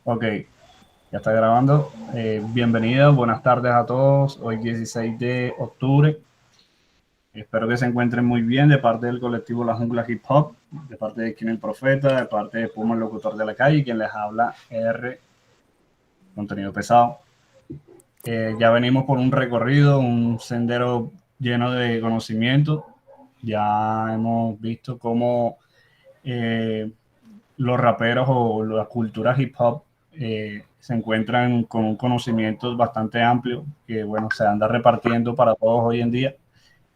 Ok, ya está grabando. Bienvenidos, buenas tardes a todos. Hoy 16 de octubre. Espero que se encuentren muy bien de parte del colectivo La Jungla Hip Hop, de parte de Quien el Profeta, de parte de Puma el Locutor de la Calle, quien les habla R, contenido pesado. Ya venimos por un recorrido, un sendero lleno de conocimiento. Ya hemos visto cómo eh, los raperos o la cultura hip hop se encuentran con un conocimiento bastante amplio que, bueno, se anda repartiendo para todos hoy en día.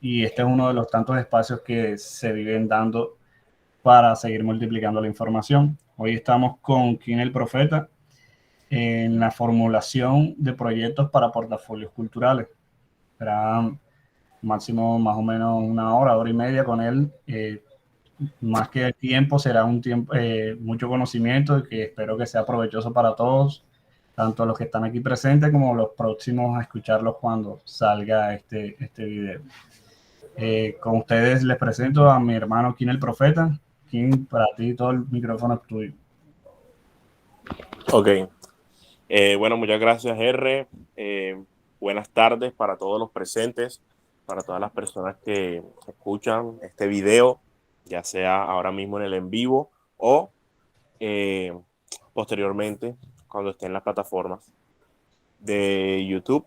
Y este es uno de los tantos espacios que se viven dando para seguir multiplicando la información. Hoy estamos con King el Profeta en la formulación de proyectos para portafolios culturales. Será máximo más o menos una hora y media con él. Más que tiempo, será un tiempo, mucho conocimiento que espero que sea provechoso para todos, tanto los que están aquí presentes como los próximos a escucharlos cuando salga este video. Con ustedes les presento a mi hermano King el Profeta. King, para ti todo el micrófono es tuyo. Ok, bueno, muchas gracias R. Buenas tardes para todos los presentes, para todas las personas que escuchan este video, ya sea ahora mismo en el en vivo o eh, posteriormente cuando esté en las plataformas de YouTube.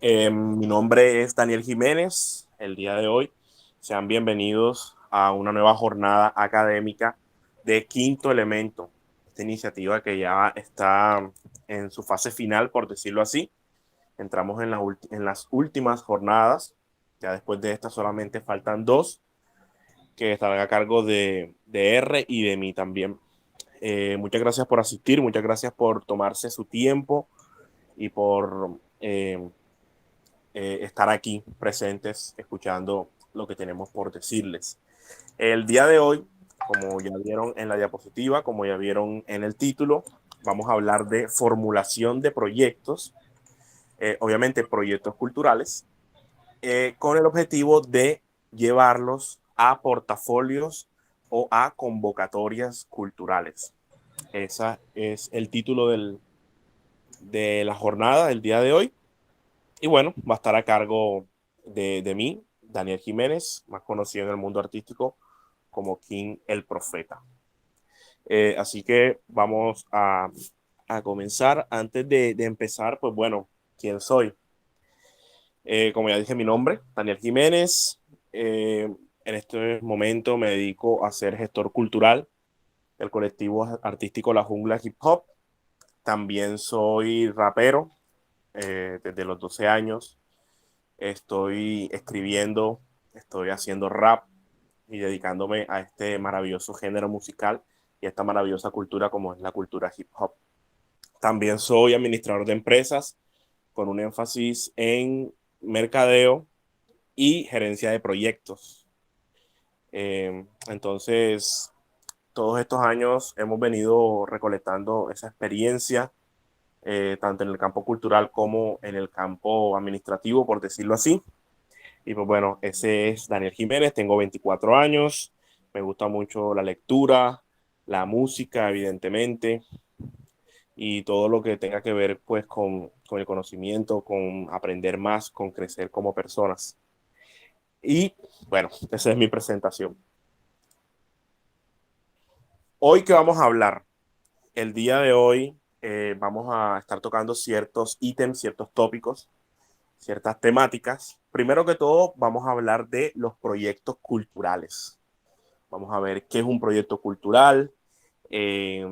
Mi nombre es Daniel Jiménez. El día de hoy sean bienvenidos a una nueva jornada académica de Quinto Elemento, esta iniciativa que ya está en su fase final, por decirlo así. Entramos en las últimas jornadas. Ya después de esta solamente faltan dos que estarán a cargo de R y de mí también. Muchas gracias por asistir, muchas gracias por tomarse su tiempo y por estar aquí presentes escuchando lo que tenemos por decirles. El día de hoy, como ya vieron en la diapositiva, como ya vieron en el título, vamos a hablar de formulación de proyectos, obviamente proyectos culturales, con el objetivo de llevarlos a portafolios o a convocatorias culturales. Ese es el título de la jornada del día de hoy. Y bueno, va a estar a cargo de mí, Daniel Jiménez, más conocido en el mundo artístico como King el Profeta. Así que vamos a comenzar. Antes de empezar, pues bueno, ¿quién soy? Como ya dije, mi nombre, Daniel Jiménez. En este momento me dedico a ser gestor cultural del colectivo artístico La Jungla Hip Hop. También soy rapero desde los 12 años. Estoy escribiendo, estoy haciendo rap y dedicándome a este maravilloso género musical y a esta maravillosa cultura como es la cultura hip hop. También soy administrador de empresas con un énfasis en mercadeo y gerencia de proyectos. Entonces, todos estos años hemos venido recolectando esa experiencia, tanto en el campo cultural como en el campo administrativo, por decirlo así. Y pues bueno, ese es Daniel Jiménez, tengo 24 años, me gusta mucho la lectura, la música, evidentemente, y todo lo que tenga que ver pues con el conocimiento, con aprender más, con crecer como personas. Y bueno, esa es mi presentación. Hoy que vamos a hablar, el día de hoy vamos a estar tocando ciertos ítems, ciertos tópicos, ciertas temáticas. Primero que todo, vamos a hablar de los proyectos culturales. Vamos a ver qué es un proyecto cultural, eh,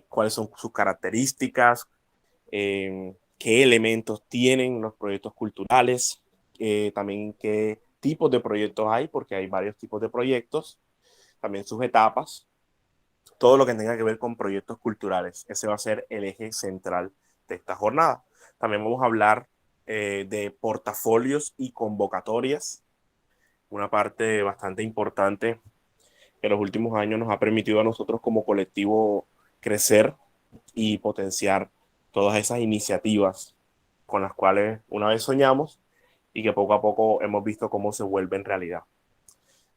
cuáles son sus características, qué elementos tienen los proyectos culturales, también qué tipos de proyectos hay, porque hay varios tipos de proyectos, también sus etapas, todo lo que tenga que ver con proyectos culturales. Ese va a ser el eje central de esta jornada. También vamos a hablar de portafolios y convocatorias, una parte bastante importante que en los últimos años nos ha permitido a nosotros como colectivo crecer y potenciar todas esas iniciativas con las cuales una vez soñamos y que poco a poco hemos visto cómo se vuelven realidad.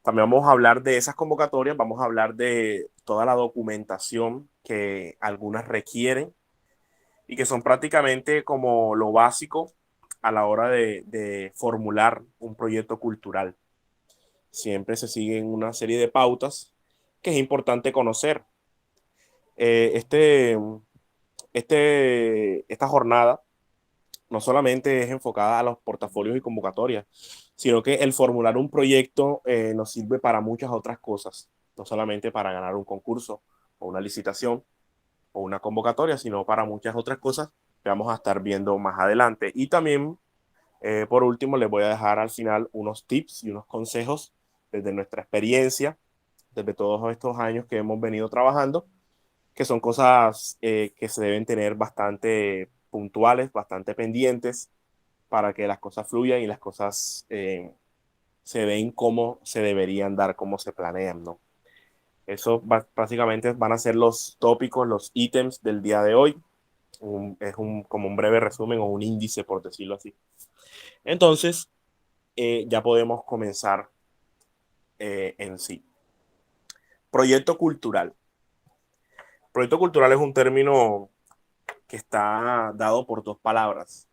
También vamos a hablar de esas convocatorias, vamos a hablar de toda la documentación que algunas requieren y que son prácticamente como lo básico a la hora de formular un proyecto cultural. Siempre se siguen una serie de pautas que es importante conocer. Eh, este, esta jornada no solamente es enfocada a los portafolios y convocatorias, sino que el formular un proyecto nos sirve para muchas otras cosas, no solamente para ganar un concurso o una licitación o una convocatoria, sino para muchas otras cosas que vamos a estar viendo más adelante. Y también, por último, les voy a dejar al final unos tips y unos consejos desde nuestra experiencia, desde todos estos años que hemos venido trabajando, que son cosas que se deben tener bastante puntuales, bastante pendientes para que las cosas fluyan y las cosas se den como se deberían dar, como se planean, ¿no? Eso básicamente van a ser los tópicos, los ítems del día de hoy. Como un breve resumen o un índice, por decirlo así. Entonces, ya podemos comenzar en sí. Proyecto cultural. Proyecto cultural es un término que está dado por dos palabras.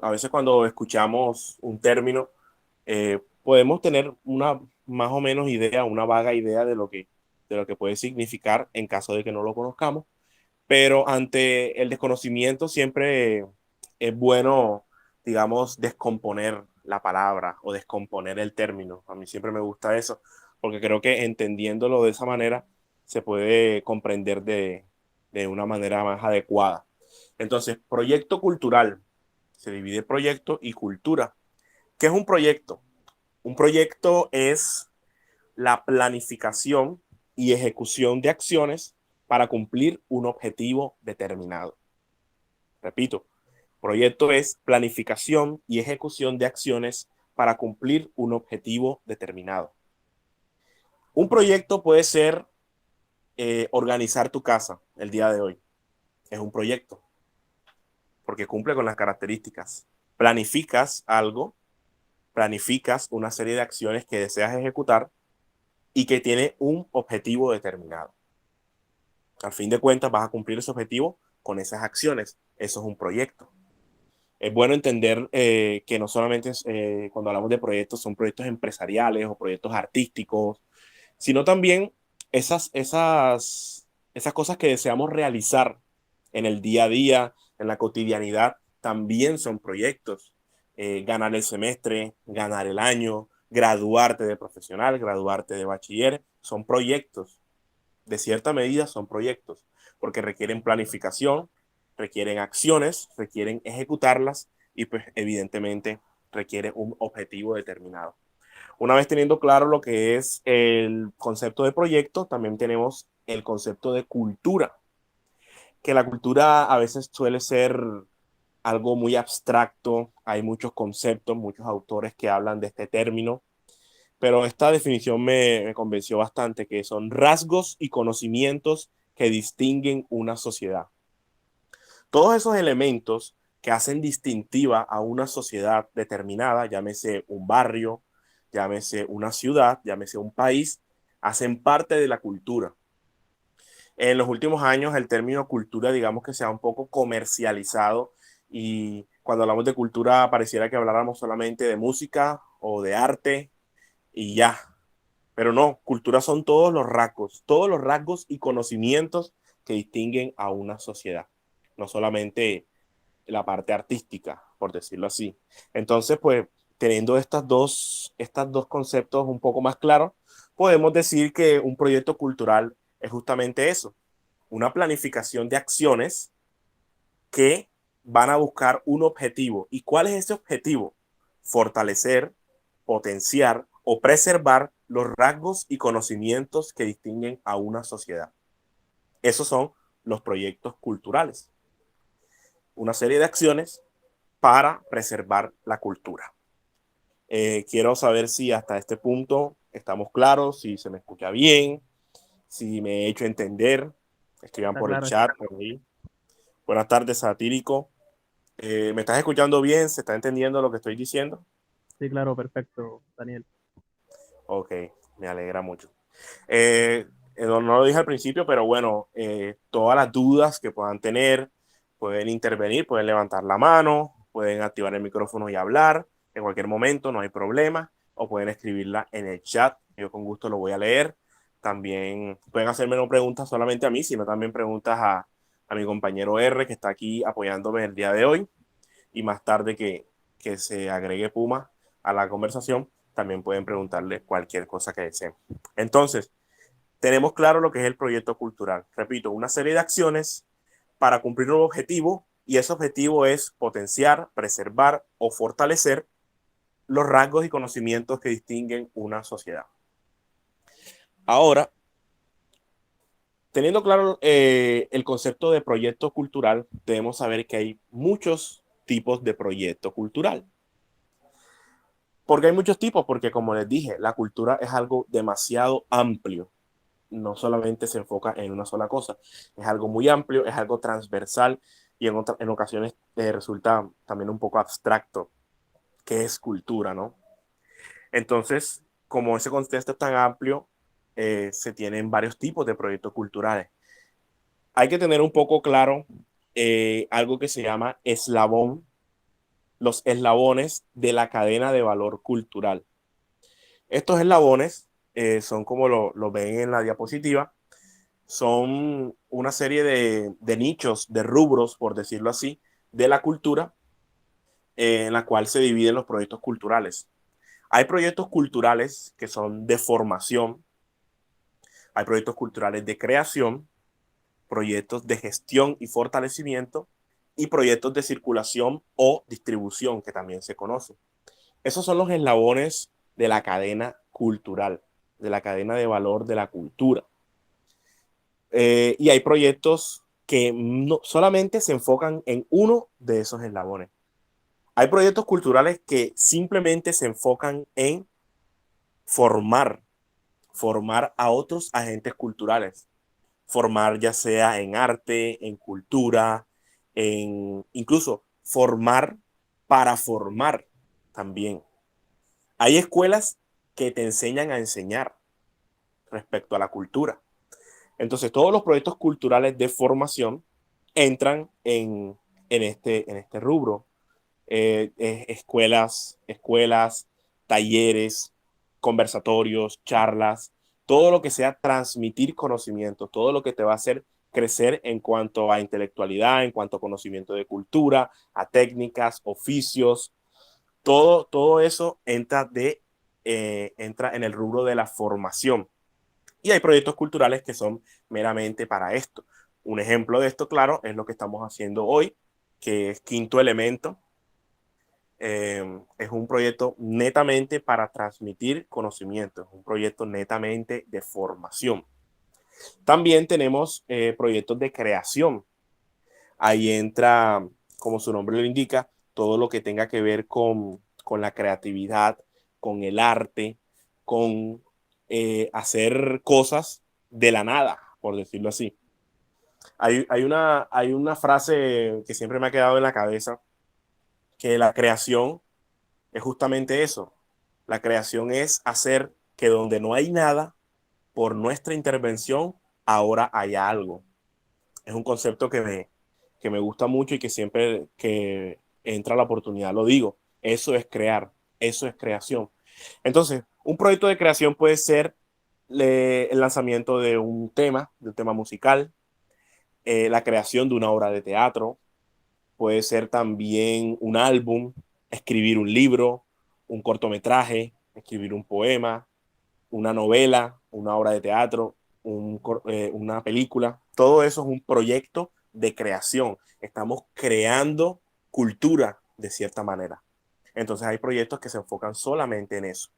A veces cuando escuchamos un término, podemos tener una más o menos idea, una vaga idea de lo que puede significar en caso de que no lo conozcamos, pero ante el desconocimiento siempre es bueno, digamos, descomponer la palabra o descomponer el término. A mí siempre me gusta eso, porque creo que entendiéndolo de esa manera se puede comprender de una manera más adecuada. Entonces, proyecto cultural. Se divide proyecto y cultura. ¿Qué es un proyecto? Un proyecto es la planificación y ejecución de acciones para cumplir un objetivo determinado. Repito, proyecto es planificación y ejecución de acciones para cumplir un objetivo determinado. Un proyecto puede ser organizar tu casa el día de hoy. Es un proyecto porque cumple con las características. Planificas algo, planificas una serie de acciones que deseas ejecutar y que tiene un objetivo determinado. Al fin de cuentas, vas a cumplir ese objetivo con esas acciones. Eso es un proyecto. Es bueno entender que no solamente cuando hablamos de proyectos son proyectos empresariales o proyectos artísticos, sino también esas cosas que deseamos realizar en el día a día, en la cotidianidad, también son proyectos. Ganar el semestre, ganar el año, graduarte de profesional, graduarte de bachiller, son proyectos. De cierta medida son proyectos, porque requieren planificación, requieren acciones, requieren ejecutarlas y pues evidentemente requiere un objetivo determinado. Una vez teniendo claro lo que es el concepto de proyecto, también tenemos el concepto de cultura, que la cultura a veces suele ser algo muy abstracto, hay muchos conceptos, muchos autores que hablan de este término, pero esta definición me convenció bastante, que son rasgos y conocimientos que distinguen una sociedad. Todos esos elementos que hacen distintiva a una sociedad determinada, llámese un barrio, llámese una ciudad, llámese un país, hacen parte de la cultura. En los últimos años el término cultura, digamos que se ha un poco comercializado y cuando hablamos de cultura pareciera que habláramos solamente de música o de arte y ya. Pero no, cultura son todos los rasgos y conocimientos que distinguen a una sociedad, no solamente la parte artística, por decirlo así. Entonces, pues, teniendo estos dos conceptos un poco más claros, podemos decir que un proyecto cultural es justamente eso, una planificación de acciones que van a buscar un objetivo. ¿Y cuál es ese objetivo? Fortalecer, potenciar o preservar los rasgos y conocimientos que distinguen a una sociedad. Esos son los proyectos culturales. Una serie de acciones para preservar la cultura. Quiero saber si hasta este punto estamos claros, si se me escucha bien, si me he hecho entender. Escriban Está por el claro. chat. Por ahí. Buenas tardes, Satírico. ¿Me estás escuchando bien? ¿Se está entendiendo lo que estoy diciendo? Sí, claro, perfecto, Daniel. Ok, me alegra mucho. No lo dije al principio, pero bueno, todas las dudas que puedan tener, pueden intervenir, pueden levantar la mano, pueden activar el micrófono y hablar en cualquier momento, no hay problema, o pueden escribirla en el chat, yo con gusto lo voy a leer. También pueden hacerme no preguntas solamente a mí, sino también preguntas a mi compañero R, que está aquí apoyándome el día de hoy, y más tarde que se agregue Puma a la conversación, también pueden preguntarle cualquier cosa que deseen. Entonces, tenemos claro lo que es el proyecto cultural. Repito, una serie de acciones para cumplir un objetivo, y ese objetivo es potenciar, preservar o fortalecer los rasgos y conocimientos que distinguen una sociedad. Ahora, teniendo claro el concepto de proyecto cultural, debemos saber que hay muchos tipos de proyecto cultural. ¿Por qué hay muchos tipos? Porque como les dije, la cultura es algo demasiado amplio. No solamente se enfoca en una sola cosa. Es algo muy amplio, es algo transversal y en ocasiones resulta también un poco abstracto. ¿Qué es cultura, no? Entonces, como ese contexto es tan amplio, se tienen varios tipos de proyectos culturales. Hay que tener un poco claro algo que se llama eslabón, los eslabones de la cadena de valor cultural. Estos eslabones son como lo ven en la diapositiva, son una serie de nichos, de rubros, por decirlo así, de la cultura en la cual se dividen los proyectos culturales. Hay proyectos culturales que son de formación, hay proyectos culturales de creación, proyectos de gestión y fortalecimiento y proyectos de circulación o distribución, que también se conoce. Esos son los eslabones de la cadena cultural, de la cadena de valor de la cultura. Y hay proyectos que no, solamente se enfocan en uno de esos eslabones. Hay proyectos culturales que simplemente se enfocan en formar, formar a otros agentes culturales, formar ya sea en arte, en cultura, en incluso formar para formar también. Hay escuelas que te enseñan a enseñar respecto a la cultura. Entonces, todos los proyectos culturales de formación entran en este rubro. Escuelas, talleres, conversatorios, charlas, todo lo que sea transmitir conocimiento, todo lo que te va a hacer crecer en cuanto a intelectualidad, en cuanto a conocimiento de cultura, a técnicas, oficios, todo eso entra en el rubro de la formación. Y hay proyectos culturales que son meramente para esto. Un ejemplo de esto, claro, es lo que estamos haciendo hoy, que es Quinto Elemento. Es un proyecto netamente para transmitir conocimiento, es un proyecto netamente de formación. También tenemos proyectos de creación. Ahí entra, como su nombre lo indica, todo lo que tenga que ver con la creatividad, con el arte, con hacer cosas de la nada, por decirlo así. Hay una frase que siempre me ha quedado en la cabeza, que la creación es justamente eso. La creación es hacer que donde no hay nada, por nuestra intervención, ahora haya algo. Es un concepto que me gusta mucho y que siempre que entra la oportunidad lo digo. Eso es crear, eso es creación. Entonces, un proyecto de creación puede ser el lanzamiento de un tema musical, la creación de una obra de teatro, puede ser también un álbum, escribir un libro, un cortometraje, escribir un poema, una novela, una obra de teatro, una película. Todo eso es un proyecto de creación. Estamos creando cultura de cierta manera. Entonces hay proyectos que se enfocan solamente en eso.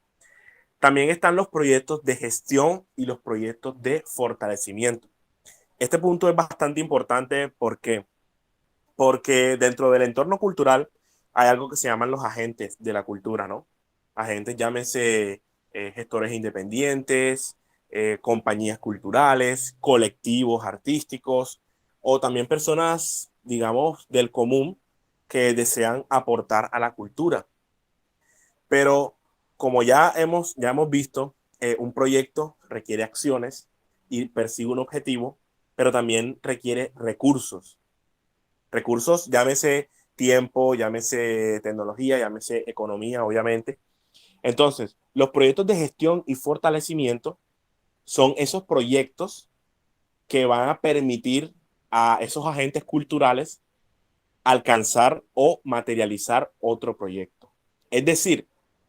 También están los proyectos de gestión y los proyectos de fortalecimiento. Este punto es bastante importante porque dentro del entorno cultural hay algo que se llaman los agentes de la cultura, ¿no? Agentes, llámese gestores independientes, compañías culturales, colectivos artísticos o también personas, digamos, del común que desean aportar a la cultura. Pero como ya hemos visto, un proyecto requiere acciones y persigue un objetivo, pero también requiere recursos. Recursos, llámese tiempo, llámese tecnología, llámese economía, obviamente. Entonces, los proyectos de gestión y fortalecimiento son esos proyectos que van a permitir a esos agentes culturales alcanzar o materializar otro proyecto. Es decir,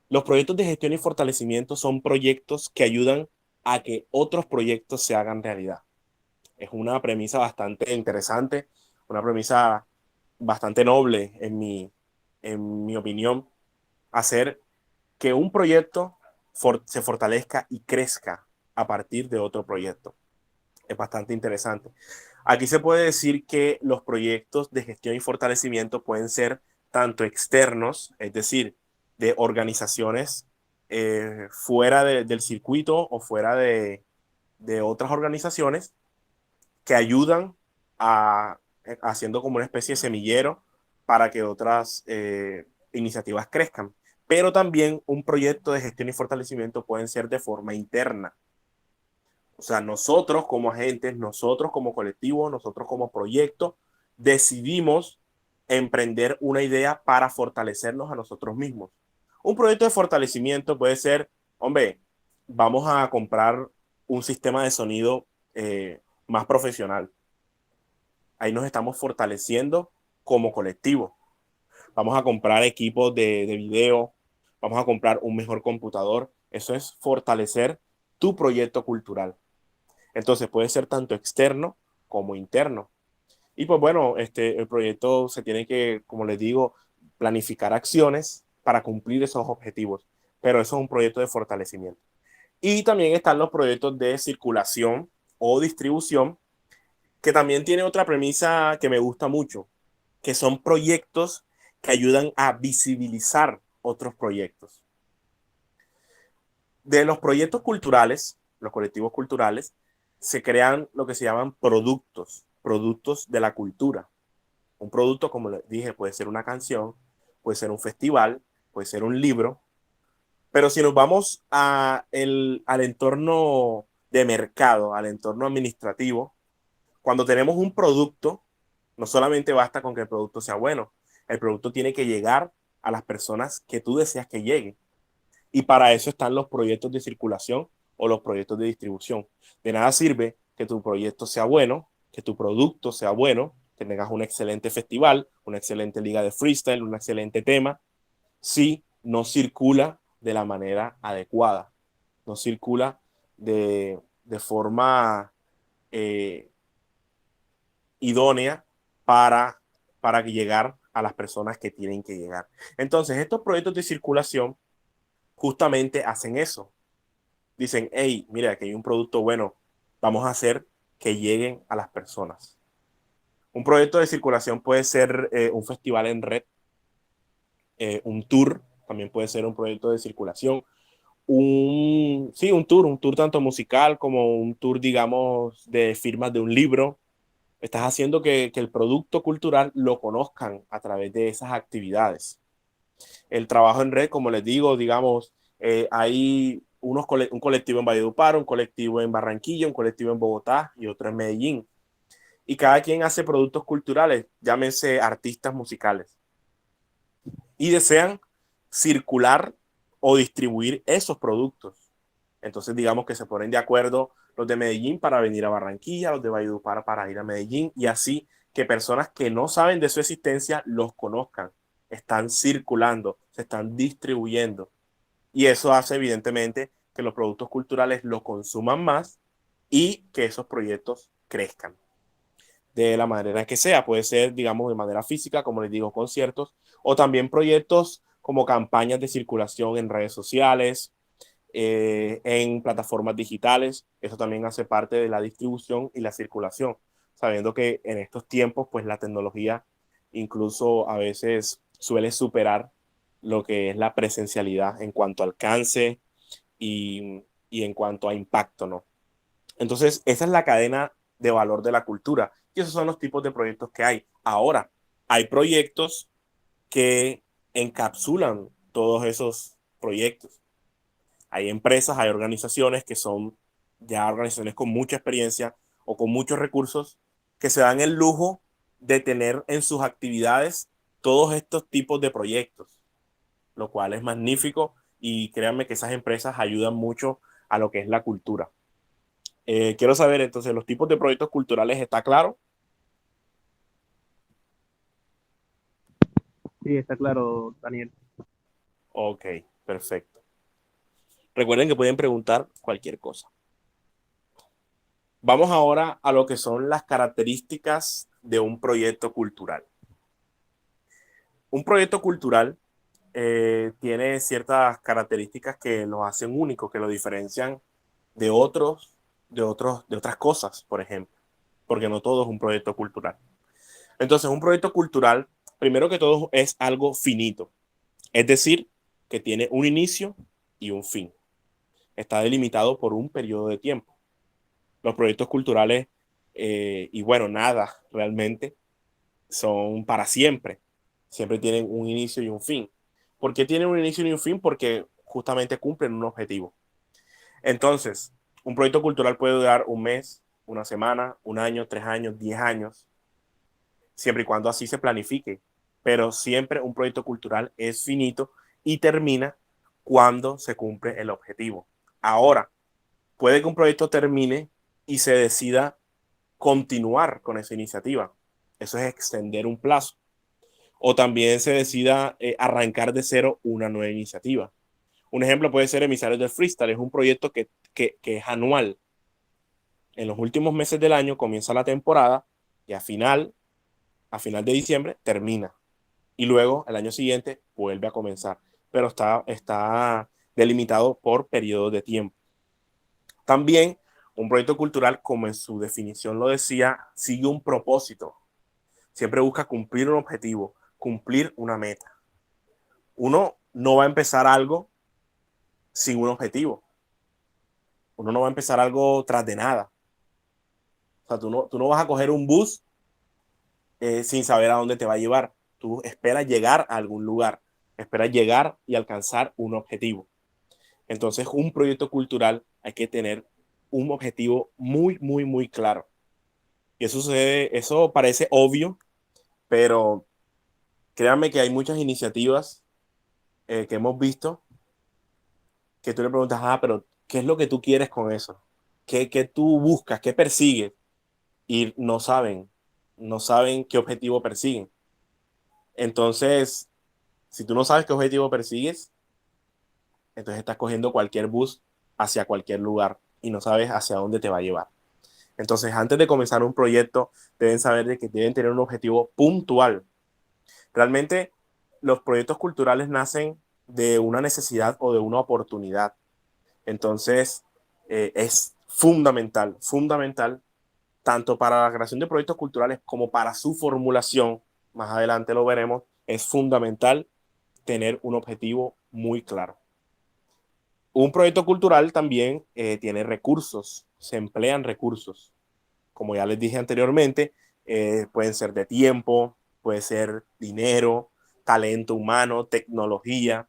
los proyectos de gestión y fortalecimiento son proyectos que ayudan a que otros proyectos se hagan realidad. Es una premisa bastante interesante, una premisa bastante noble en mi opinión, hacer que un proyecto se fortalezca y crezca a partir de otro proyecto. Es bastante interesante. Aquí se puede decir que los proyectos de gestión y fortalecimiento pueden ser tanto externos, es decir, de organizaciones fuera del circuito o fuera de otras organizaciones que ayudan a haciendo como una especie de semillero para que otras iniciativas crezcan. Pero también un proyecto de gestión y fortalecimiento pueden ser de forma interna. O sea, nosotros como agentes, nosotros como colectivo, nosotros como proyecto, decidimos emprender una idea para fortalecernos a nosotros mismos. Un proyecto de fortalecimiento puede ser, hombre, vamos a comprar un sistema de sonido más profesional. Ahí nos estamos fortaleciendo como colectivo. Vamos a comprar equipos de video, vamos a comprar un mejor computador. Eso es fortalecer tu proyecto cultural. Entonces puede ser tanto externo como interno. Y pues bueno, el proyecto se tiene que, como les digo, planificar acciones para cumplir esos objetivos. Pero eso es un proyecto de fortalecimiento. Y también están los proyectos de circulación o distribución, que también tiene otra premisa que me gusta mucho, que son proyectos que ayudan a visibilizar otros proyectos. De los proyectos culturales, los colectivos culturales, se crean lo que se llaman productos, productos de la cultura. Un producto, como les dije, puede ser una canción, puede ser un festival, puede ser un libro, pero si nos vamos al entorno de mercado, al entorno administrativo, cuando tenemos un producto, no solamente basta con que el producto sea bueno, el producto tiene que llegar a las personas que tú deseas que lleguen. Y para eso están los proyectos de circulación o los proyectos de distribución. De nada sirve que tu proyecto sea bueno, que tu producto sea bueno, que tengas un excelente festival, una excelente liga de freestyle, un excelente tema, si no circula de la manera adecuada, no circula de forma eh, idónea para llegar a las personas que tienen que llegar. Entonces, estos proyectos de circulación justamente hacen eso. Dicen, hey, mira, que hay un producto bueno, vamos a hacer que lleguen a las personas. Un proyecto de circulación puede ser un festival en red, un tour, también puede ser un proyecto de circulación, sí, un tour tanto musical como un tour, digamos, de firmas de un libro. Estás haciendo que el producto cultural lo conozcan a través de esas actividades. El trabajo en red, como les digo, digamos, hay un colectivo en Valledupar, un colectivo en Barranquilla, un colectivo en Bogotá y otro en Medellín. Y cada quien hace productos culturales, llámense artistas musicales, y desean circular o distribuir esos productos. Entonces, digamos que se ponen de acuerdo los de Medellín para venir a Barranquilla, los de Valledupar para ir a Medellín, y así que personas que no saben de su existencia los conozcan. Están circulando, se están distribuyendo. Y eso hace evidentemente que los productos culturales lo consuman más y que esos proyectos crezcan de la manera que sea. Puede ser, digamos, de manera física, como les digo, conciertos, o también proyectos como campañas de circulación en redes sociales, en plataformas digitales. Eso también hace parte de la distribución y la circulación, sabiendo que en estos tiempos, pues la tecnología incluso a veces suele superar lo que es la presencialidad en cuanto a alcance y en cuanto a impacto, ¿no? Entonces, esa es la cadena de valor de la cultura. Y esos son los tipos de proyectos que hay. Ahora, hay proyectos que encapsulan todos esos proyectos. Hay empresas, hay organizaciones que son ya organizaciones con mucha experiencia o con muchos recursos que se dan el lujo de tener en sus actividades todos estos tipos de proyectos, lo cual es magnífico y créanme que esas empresas ayudan mucho a lo que es la cultura. Quiero saber entonces, los tipos de proyectos culturales, ¿está claro? Sí, está claro, Daniel. Ok, perfecto. Recuerden que pueden preguntar cualquier cosa. Vamos ahora a lo que son las características de un proyecto cultural. Un proyecto cultural tiene ciertas características que lo hacen único, que lo diferencian de de otras cosas, por ejemplo, porque no todo es un proyecto cultural. Entonces, un proyecto cultural, primero que todo, es algo finito, es decir, que tiene un inicio y un fin. Está delimitado por un periodo de tiempo. Los proyectos culturales, y bueno, nada, realmente son para siempre. Siempre tienen un inicio y un fin. ¿Por qué tienen un inicio y un fin? Porque justamente cumplen un objetivo. Entonces, un proyecto cultural puede durar un mes, una semana, un año, 3 años, 10 años, siempre y cuando así se planifique. Pero siempre un proyecto cultural es finito y termina cuando se cumple el objetivo. Ahora, puede que un proyecto termine y se decida continuar con esa iniciativa. Eso es extender un plazo. O también se decida arrancar de cero una nueva iniciativa. Un ejemplo puede ser Emisarios del Freestyle. Es un proyecto que es anual. En los últimos meses del año comienza la temporada y a final de diciembre termina. Y luego el año siguiente vuelve a comenzar. Pero está delimitado por periodos de tiempo. También un proyecto cultural, como en su definición lo decía, sigue un propósito. Siempre busca cumplir un objetivo, cumplir una meta. Uno no va a empezar algo sin un objetivo. Uno no va a empezar algo tras de nada. O sea, tú no vas a coger un bus sin saber a dónde te va a llevar. Tú esperas llegar a algún lugar, esperas llegar y alcanzar un objetivo. Entonces, un proyecto cultural hay que tener un objetivo muy, muy, muy claro. Y eso parece obvio, pero créanme que hay muchas iniciativas que hemos visto que tú le preguntas, pero ¿qué es lo que tú quieres con eso? ¿Qué tú buscas? ¿Qué persigues? Y no saben qué objetivo persiguen. Entonces, si tú no sabes qué objetivo persigues, entonces estás cogiendo cualquier bus hacia cualquier lugar y no sabes hacia dónde te va a llevar. Entonces, antes de comenzar un proyecto, deben saber de que deben tener un objetivo puntual. Realmente, los proyectos culturales nacen de una necesidad o de una oportunidad. Entonces, es fundamental, fundamental, tanto para la creación de proyectos culturales como para su formulación, más adelante lo veremos, es fundamental tener un objetivo muy claro. Un proyecto cultural también tiene recursos, se emplean recursos. Como ya les dije anteriormente, pueden ser de tiempo, puede ser dinero, talento humano, tecnología,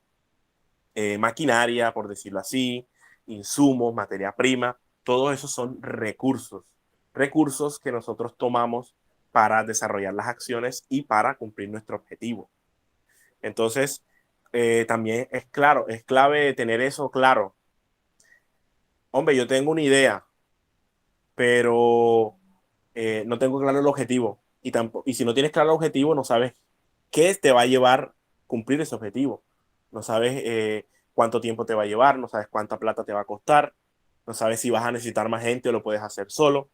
maquinaria, por decirlo así, insumos, materia prima, todos esos son recursos, recursos que nosotros tomamos para desarrollar las acciones y para cumplir nuestro objetivo. Entonces, también es claro, es clave tener eso claro. Hombre, yo tengo una idea, pero no tengo claro el objetivo. Y si no tienes claro el objetivo, no sabes qué te va a llevar a cumplir ese objetivo. No sabes cuánto tiempo te va a llevar, no sabes cuánta plata te va a costar, no sabes si vas a necesitar más gente o lo puedes hacer solo.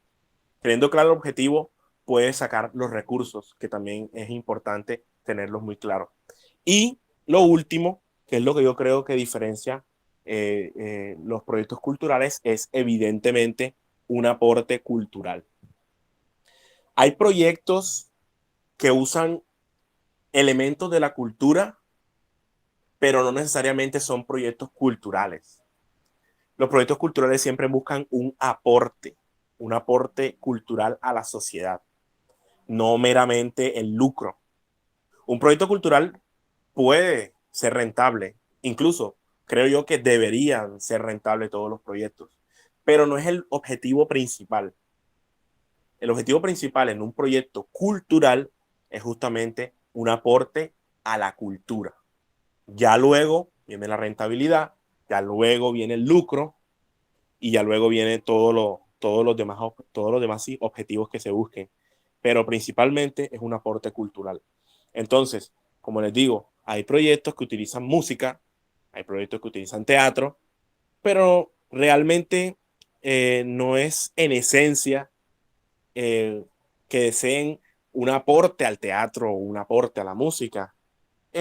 Teniendo claro el objetivo, puedes sacar los recursos, que también es importante tenerlos muy claros. Y lo último, que es lo que yo creo que diferencia los proyectos culturales, es evidentemente un aporte cultural. Hay proyectos que usan elementos de la cultura, pero no necesariamente son proyectos culturales. Los proyectos culturales siempre buscan un aporte cultural a la sociedad, no meramente el lucro. Un proyecto cultural puede ser rentable, incluso creo yo que deberían ser rentables todos los proyectos, pero no es el objetivo principal. El objetivo principal en un proyecto cultural es justamente un aporte a la cultura. Ya luego viene la rentabilidad, ya luego viene el lucro y ya luego viene todos los demás objetivos que se busquen. Pero principalmente es un aporte cultural. Entonces, como les digo, hay proyectos que utilizan música, hay proyectos que utilizan teatro, pero realmente no es en esencia eh, que deseen un aporte al teatro o un aporte a la música.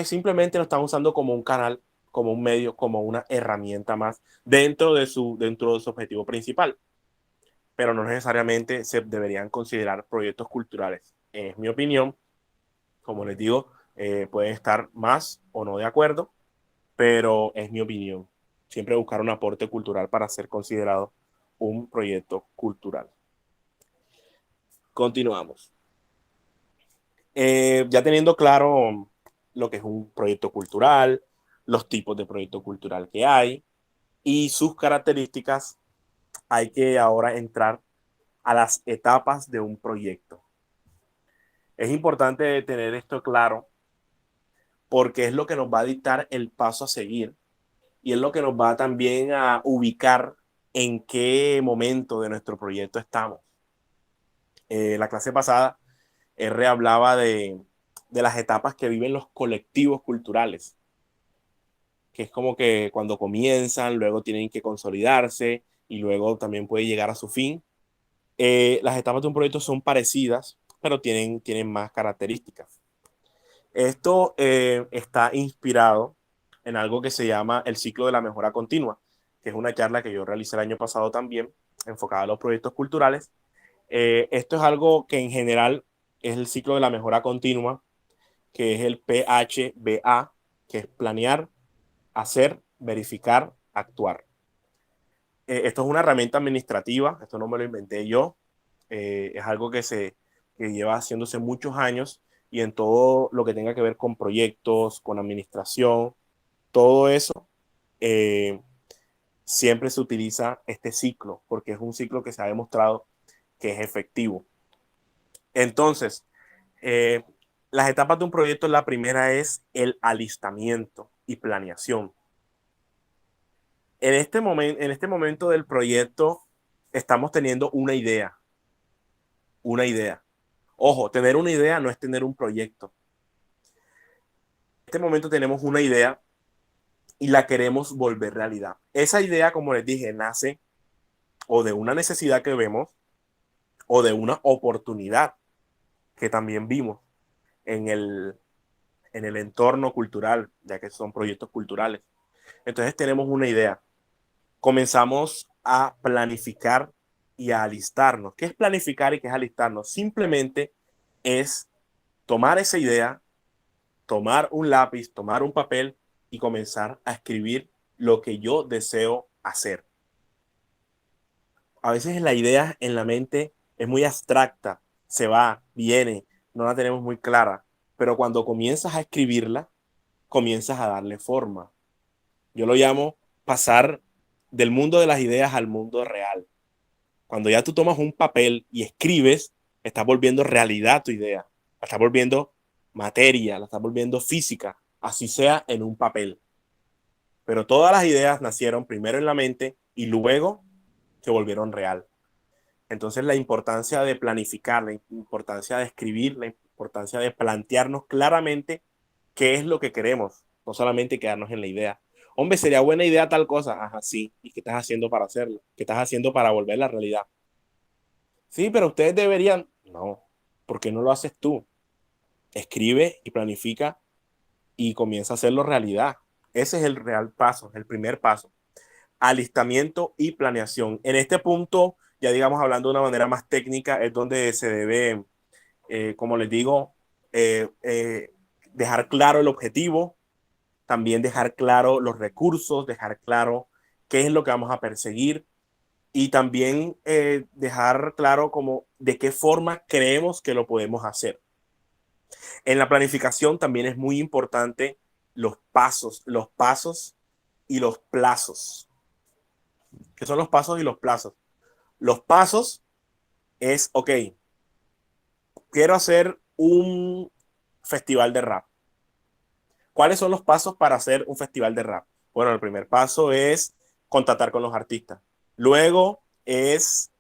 Simplemente lo están usando como un canal, como un medio, como una herramienta más dentro de su objetivo principal. Pero no necesariamente se deberían considerar proyectos culturales. Es mi opinión. Como les digo, pueden estar más o no de acuerdo, pero es mi opinión. Siempre buscar un aporte cultural para ser considerado un proyecto cultural. Continuamos. Ya teniendo claro lo que es un proyecto cultural, los tipos de proyecto cultural que hay y sus características, hay que ahora entrar a las etapas de un proyecto. Es importante tener esto claro porque es lo que nos va a dictar el paso a seguir y es lo que nos va también a ubicar en qué momento de nuestro proyecto estamos. La clase pasada, R hablaba de las etapas que viven los colectivos culturales, que es como que cuando comienzan, luego tienen que consolidarse y luego también puede llegar a su fin. Las etapas de un proyecto son parecidas, pero tienen más características. Esto está inspirado en algo que se llama el ciclo de la mejora continua, que es una charla que yo realicé el año pasado también, enfocada a los proyectos culturales. Esto es algo que en general es el ciclo de la mejora continua, que es el PHBA, que es planear, hacer, verificar, actuar. Esto es una herramienta administrativa, esto no me lo inventé yo, es algo que lleva haciéndose muchos años y en todo lo que tenga que ver con proyectos, con administración, todo eso, eh, siempre se utiliza este ciclo, porque es un ciclo que se ha demostrado que es efectivo. Entonces, eh, las etapas de un proyecto, la primera es el alistamiento y planeación. En este momento del proyecto estamos teniendo una idea, una idea. Ojo, tener una idea no es tener un proyecto. En este momento tenemos una idea y la queremos volver realidad. Esa idea, como les dije, nace o de una necesidad que vemos o de una oportunidad que también vimos en en el entorno cultural, ya que son proyectos culturales. Entonces tenemos una idea. Comenzamos a planificar y a alistarnos. ¿Qué es planificar y qué es alistarnos? Simplemente es tomar esa idea, tomar un lápiz, tomar un papel y comenzar a escribir lo que yo deseo hacer. A veces la idea en la mente es muy abstracta, se va, viene, no la tenemos muy clara, pero cuando comienzas a escribirla, comienzas a darle forma. Yo lo llamo pasar del mundo de las ideas al mundo real. Cuando ya tú tomas un papel y escribes, estás volviendo realidad tu idea, la estás volviendo materia, la estás volviendo física, así sea en un papel. Pero todas las ideas nacieron primero en la mente y luego se volvieron real. Entonces la importancia de planificar, la importancia de escribir, la importancia de plantearnos claramente qué es lo que queremos, no solamente quedarnos en la idea. Hombre, sería buena idea tal cosa. Ajá, sí. ¿Y qué estás haciendo para hacerlo? ¿Qué estás haciendo para volver la realidad? Sí, pero ustedes deberían. No, ¿por qué no lo haces tú? Escribe y planifica y comienza a hacerlo realidad. Ese es el real paso, el primer paso. Alistamiento y planeación. En este punto, ya digamos hablando de una manera más técnica, es donde se debe, como les digo, dejar claro el objetivo, también dejar claro los recursos, dejar claro qué es lo que vamos a perseguir y también dejar claro como de qué forma creemos que lo podemos hacer. En la planificación también es muy importante los pasos y los plazos. ¿Qué son los pasos y los plazos? Los pasos es, ok, quiero hacer un festival de rap. ¿Cuáles son los pasos para hacer un festival de rap? Bueno, el primer paso es contactar con los artistas. Luego es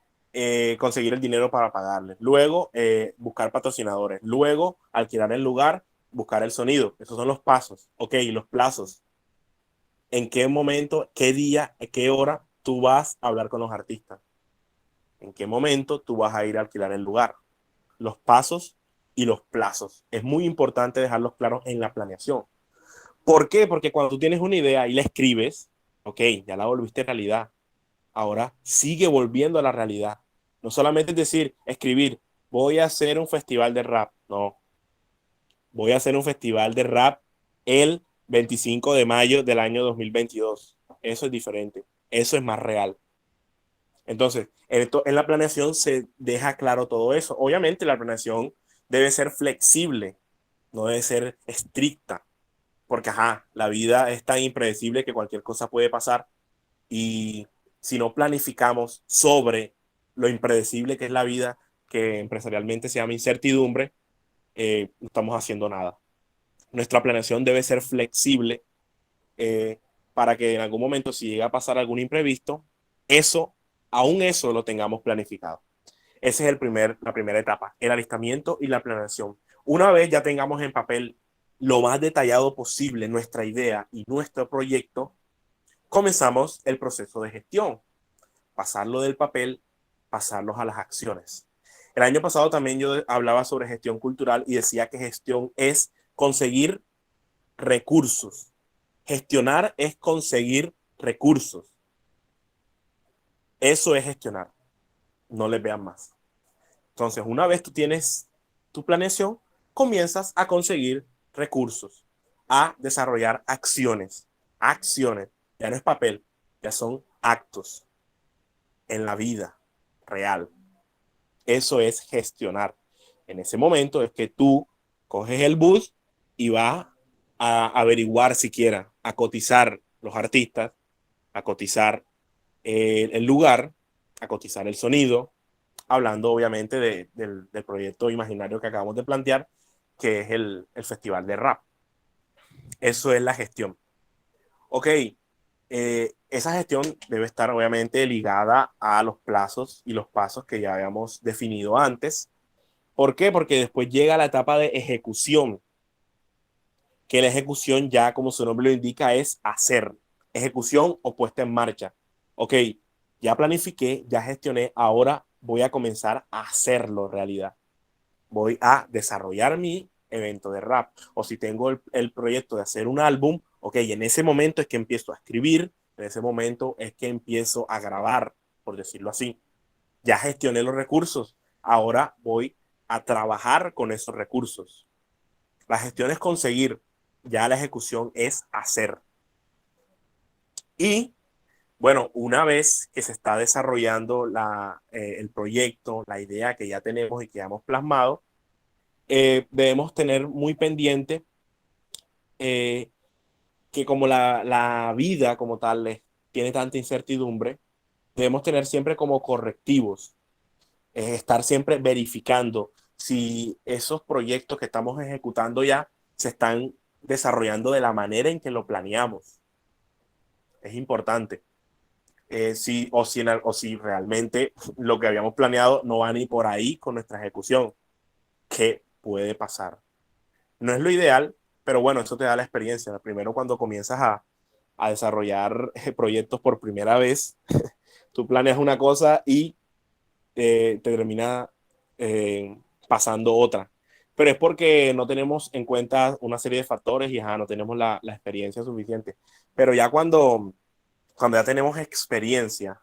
conseguir el dinero para pagarles. Luego buscar patrocinadores. Luego alquilar el lugar, buscar el sonido. Esos son los pasos. Ok, los plazos. ¿En qué momento, qué día, qué hora tú vas a hablar con los artistas? ¿En qué momento tú vas a ir a alquilar el lugar? Los pasos y los plazos. Es muy importante dejarlos claros en la planeación. ¿Por qué? Porque cuando tú tienes una idea y la escribes, ok, ya la volviste realidad. Ahora sigue volviendo a la realidad. No solamente es decir, escribir, voy a hacer un festival de rap. No, voy a hacer un festival de rap el 25 de mayo del año 2022. Eso es diferente. Eso es más real. Entonces, en la planeación se deja claro todo eso. Obviamente la planeación debe ser flexible, no debe ser estricta, porque la vida es tan impredecible que cualquier cosa puede pasar y si no planificamos sobre lo impredecible que es la vida, que empresarialmente se llama incertidumbre, no estamos haciendo nada. Nuestra planeación debe ser flexible para que en algún momento, si llega a pasar algún imprevisto, aún eso lo tengamos planificado. Esa es la primera etapa, el alistamiento y la planeación. Una vez ya tengamos en papel lo más detallado posible nuestra idea y nuestro proyecto, comenzamos el proceso de gestión. Pasarlo del papel, pasarlos a las acciones. El año pasado también yo hablaba sobre gestión cultural y decía que gestión es conseguir recursos. Gestionar es conseguir recursos. Eso es gestionar. No les vean más. Entonces, una vez tú tienes tu planeación, comienzas a conseguir recursos, a desarrollar acciones. Acciones. Ya no es papel, ya son actos en la vida real. Eso es gestionar. En ese momento es que tú coges el bus y vas a averiguar siquiera, a cotizar los artistas, a cotizar el lugar, a cotizar el sonido, hablando obviamente del proyecto imaginario que acabamos de plantear, que es el Festival de Rap. Eso es la gestión. Ok, esa gestión debe estar obviamente ligada a los plazos y los pasos que ya habíamos definido antes. ¿Por qué? Porque después llega la etapa de ejecución, que la ejecución ya, como su nombre lo indica, es hacer. Ejecución o puesta en marcha. Ok, ya planifiqué, ya gestioné, ahora voy a comenzar a hacerlo realidad. Voy a desarrollar mi evento de rap. O si tengo el proyecto de hacer un álbum, ok, en ese momento es que empiezo a escribir, en ese momento es que empiezo a grabar, por decirlo así. Ya gestioné los recursos, ahora voy a trabajar con esos recursos. La gestión es conseguir, ya la ejecución es hacer. Y bueno, una vez que se está desarrollando el proyecto, la idea que ya tenemos y que ya hemos plasmado, debemos tener muy pendiente que como la vida como tal tiene tanta incertidumbre, debemos tener siempre como correctivos, estar siempre verificando si esos proyectos que estamos ejecutando ya se están desarrollando de la manera en que lo planeamos. Es importante. Si realmente lo que habíamos planeado no va ni por ahí con nuestra ejecución. ¿Qué puede pasar? No es lo ideal, pero bueno, eso te da la experiencia. Primero, cuando comienzas a desarrollar proyectos por primera vez, tú planeas una cosa y te termina pasando otra. Pero es porque no tenemos en cuenta una serie de factores y no tenemos la experiencia suficiente. Pero ya cuando ya tenemos experiencia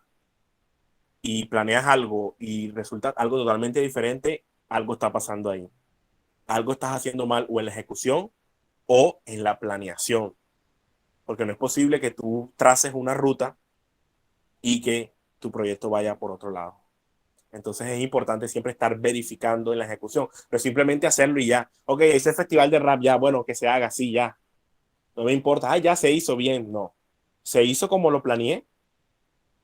y planeas algo y resulta algo totalmente diferente, algo está pasando ahí. Algo estás haciendo mal o en la ejecución o en la planeación. Porque no es posible que tú traces una ruta y que tu proyecto vaya por otro lado. Entonces es importante siempre estar verificando en la ejecución, pero simplemente hacerlo y ya. Ok, ese festival de rap ya, bueno, que se haga así ya. No me importa, ya se hizo bien, no. ¿Se hizo como lo planeé?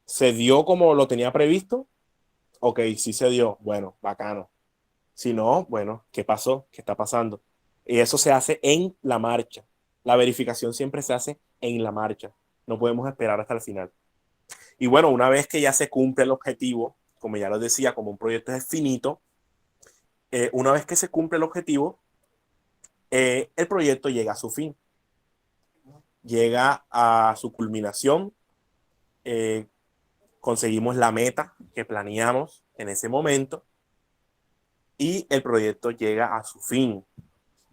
¿Se dio como lo tenía previsto? Ok, sí se dio. Bueno, bacano. Si no, bueno, ¿qué pasó? ¿Qué está pasando? Y eso se hace en la marcha. La verificación siempre se hace en la marcha. No podemos esperar hasta el final. Y bueno, una vez que ya se cumple el objetivo, como ya lo decía, como un proyecto es finito, una vez que se cumple el objetivo, el proyecto llega a su fin, llega a su culminación, eh, conseguimos la meta que planeamos en ese momento y el proyecto llega a su fin.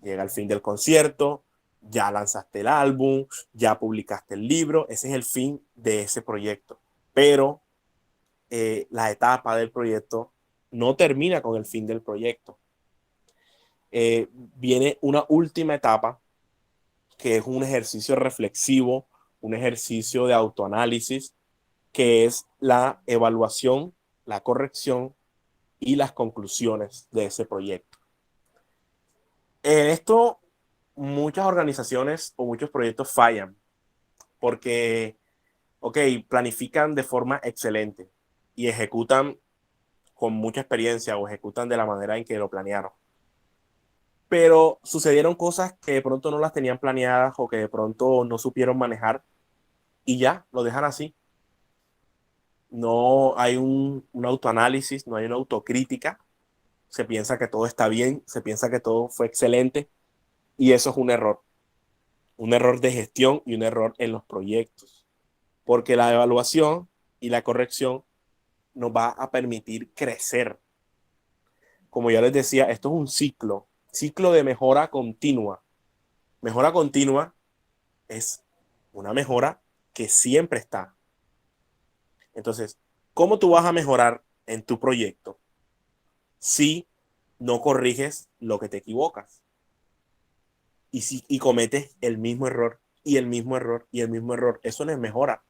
Llega al fin del concierto, ya lanzaste el álbum, ya publicaste el libro, ese es el fin de ese proyecto. Pero la etapa del proyecto no termina con el fin del proyecto. Viene una última etapa que es un ejercicio reflexivo, un ejercicio de autoanálisis, que es la evaluación, la corrección y las conclusiones de ese proyecto. En esto, muchas organizaciones o muchos proyectos fallan porque, ok, planifican de forma excelente y ejecutan con mucha experiencia o ejecutan de la manera en que lo planearon. Pero sucedieron cosas que de pronto no las tenían planeadas o que de pronto no supieron manejar y ya, lo dejan así. No hay un autoanálisis, no hay una autocrítica. Se piensa que todo está bien, se piensa que todo fue excelente y eso es un error de gestión y un error en los proyectos, porque la evaluación y la corrección nos va a permitir crecer. Como ya les decía, esto es un ciclo de mejora continua. Mejora continua es una mejora que siempre está. Entonces, ¿cómo tú vas a mejorar en tu proyecto si no corriges lo que te equivocas? Y cometes el mismo error y el mismo error y el mismo error. Eso no es mejora.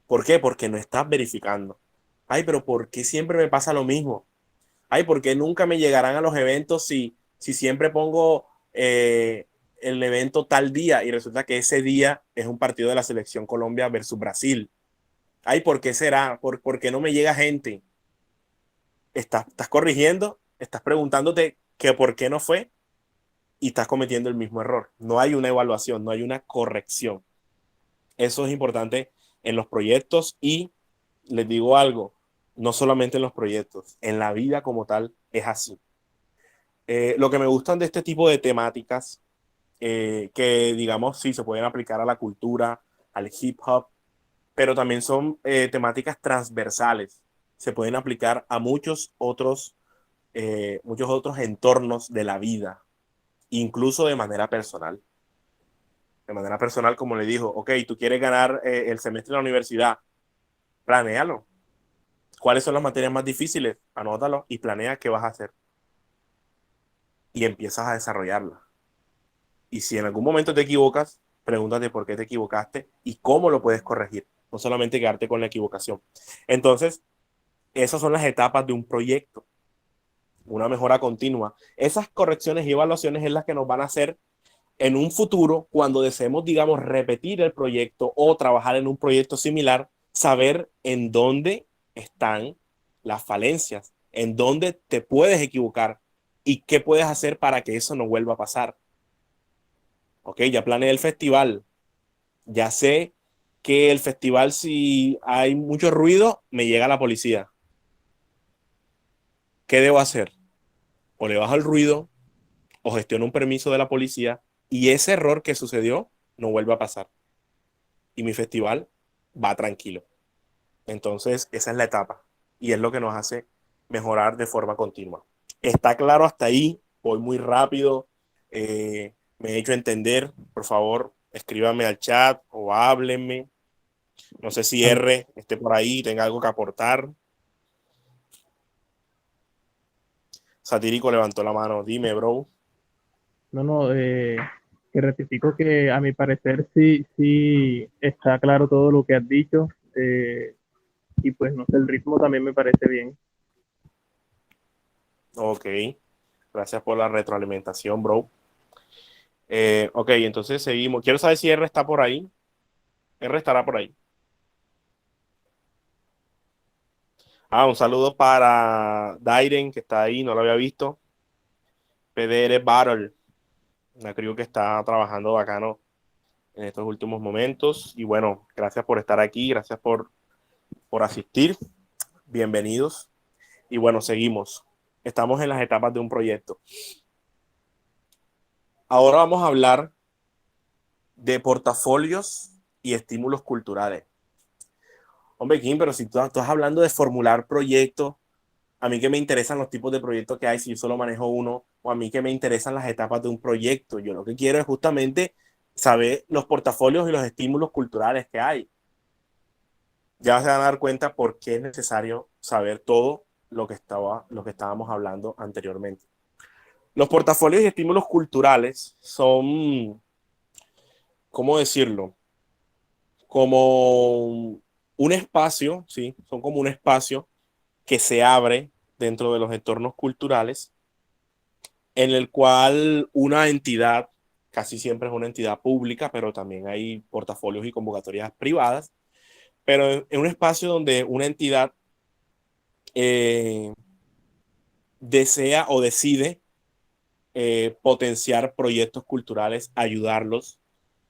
¿Por qué? Porque no estás verificando. Ay, pero ¿por qué siempre me pasa lo mismo? Ay, ¿por qué nunca me llegarán a los eventos si siempre pongo el evento tal día y resulta que ese día es un partido de la selección Colombia versus Brasil? Ay, ¿por qué será? ¿Por qué no me llega gente? Estás corrigiendo, estás preguntándote que por qué no fue y estás cometiendo el mismo error. No hay una evaluación, no hay una corrección. Eso es importante en los proyectos y les digo algo, no solamente en los proyectos, en la vida como tal es así. Lo que me gustan de este tipo de temáticas, que digamos, sí, se pueden aplicar a la cultura, al hip hop, pero también son temáticas transversales. Se pueden aplicar a muchos otros entornos de la vida, incluso de manera personal. De manera personal, como le dijo, ok, tú quieres ganar el semestre de la universidad, planéalo. ¿Cuáles son las materias más difíciles? Anótalo y planea qué vas a hacer. Y empiezas a desarrollarla. Y si en algún momento te equivocas, pregúntate por qué te equivocaste y cómo lo puedes corregir. No solamente quedarte con la equivocación. Entonces, esas son las etapas de un proyecto. Una mejora continua. Esas correcciones y evaluaciones es las que nos van a hacer en un futuro, cuando deseemos, digamos, repetir el proyecto o trabajar en un proyecto similar, saber en dónde están las falencias, en dónde te puedes equivocar y qué puedes hacer para que eso no vuelva a pasar. Ok, ya planeé el festival, ya sé que el festival, si hay mucho ruido, me llega la policía. ¿Qué debo hacer? O le bajo el ruido o gestiono un permiso de la policía y ese error que sucedió no vuelve a pasar. Y mi festival va tranquilo. Entonces, esa es la etapa y es lo que nos hace mejorar de forma continua. ¿Está claro hasta ahí? Voy muy rápido. Me he hecho entender. Por favor, escríbame al chat o háblenme. No sé si R esté por ahí, tenga algo que aportar. Satírico levantó la mano. Dime, bro. No, no, que rectifico que a mi parecer sí, sí está claro todo lo que has dicho, y pues no sé, el ritmo también me parece bien. Ok. Gracias por la retroalimentación, bro. Ok, entonces seguimos. Quiero saber si R está por ahí. R estará por ahí. Un saludo para Dairen, que está ahí, no lo había visto. PDR Battle, una crew que está trabajando bacano en estos últimos momentos. Y bueno, gracias por estar aquí, gracias por asistir. Bienvenidos. Y bueno, seguimos. Estamos en las etapas de un proyecto. Ahora vamos a hablar de portafolios y estímulos culturales. Hombre, Kim, pero si tú estás hablando de formular proyectos, a mí que me interesan los tipos de proyectos que hay, si yo solo manejo uno, o a mí que me interesan las etapas de un proyecto. Yo lo que quiero es justamente saber los portafolios y los estímulos culturales que hay. Ya se van a dar cuenta por qué es necesario saber todo lo que estábamos hablando anteriormente. Los portafolios y estímulos culturales son, ¿cómo decirlo? Como un espacio, ¿sí? Son como un espacio que se abre dentro de los entornos culturales en el cual una entidad, casi siempre es una entidad pública, pero también hay portafolios y convocatorias privadas, pero en un espacio donde una entidad desea o decide potenciar proyectos culturales, ayudarlos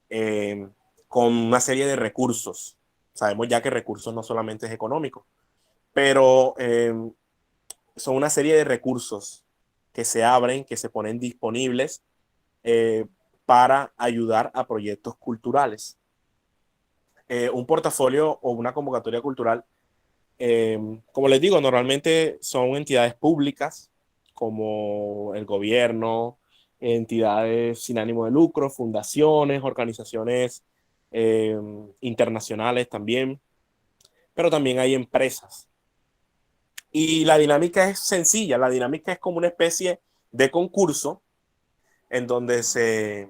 eh, con una serie de recursos. Sabemos ya que recursos no solamente es económico, pero son una serie de recursos que se abren, que se ponen disponibles para ayudar a proyectos culturales. Un portafolio o una convocatoria cultural, como les digo, normalmente son entidades públicas como el gobierno, entidades sin ánimo de lucro, fundaciones, organizaciones internacionales también, pero también hay empresas. Y la dinámica es sencilla, la dinámica es como una especie de concurso en donde se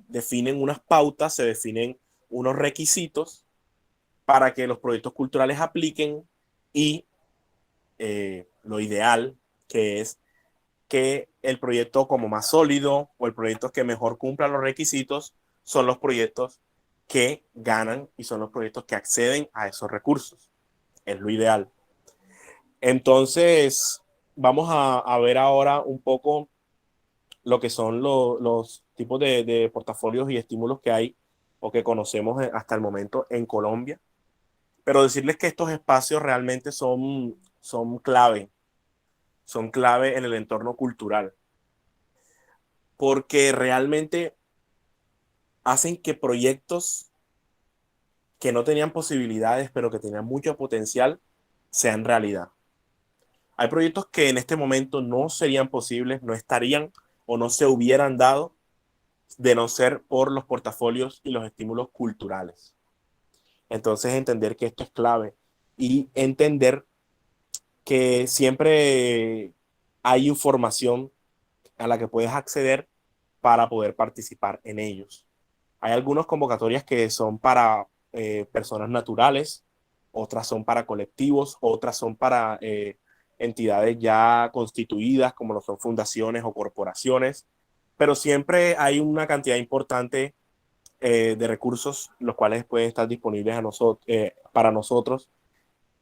definen unas pautas, se definen unos requisitos para que los proyectos culturales apliquen y lo ideal que es que el proyecto como más sólido o el proyecto que mejor cumpla los requisitos son los proyectos que ganan y son los proyectos que acceden a esos recursos. Es lo ideal. Entonces, vamos a ver ahora un poco lo que son los tipos de portafolios y estímulos que hay o que conocemos hasta el momento en Colombia. Pero decirles que estos espacios realmente son clave en el entorno cultural, porque realmente hacen que proyectos que no tenían posibilidades, pero que tenían mucho potencial, sean realidad. Hay proyectos que en este momento no serían posibles, no estarían o no se hubieran dado de no ser por los portafolios y los estímulos culturales. Entonces, entender que esto es clave y entender que siempre hay información a la que puedes acceder para poder participar en ellos. Hay algunas convocatorias que son para personas naturales, otras son para colectivos, otras son para entidades ya constituidas, como lo son fundaciones o corporaciones, pero siempre hay una cantidad importante de recursos, los cuales pueden estar disponibles para nosotros,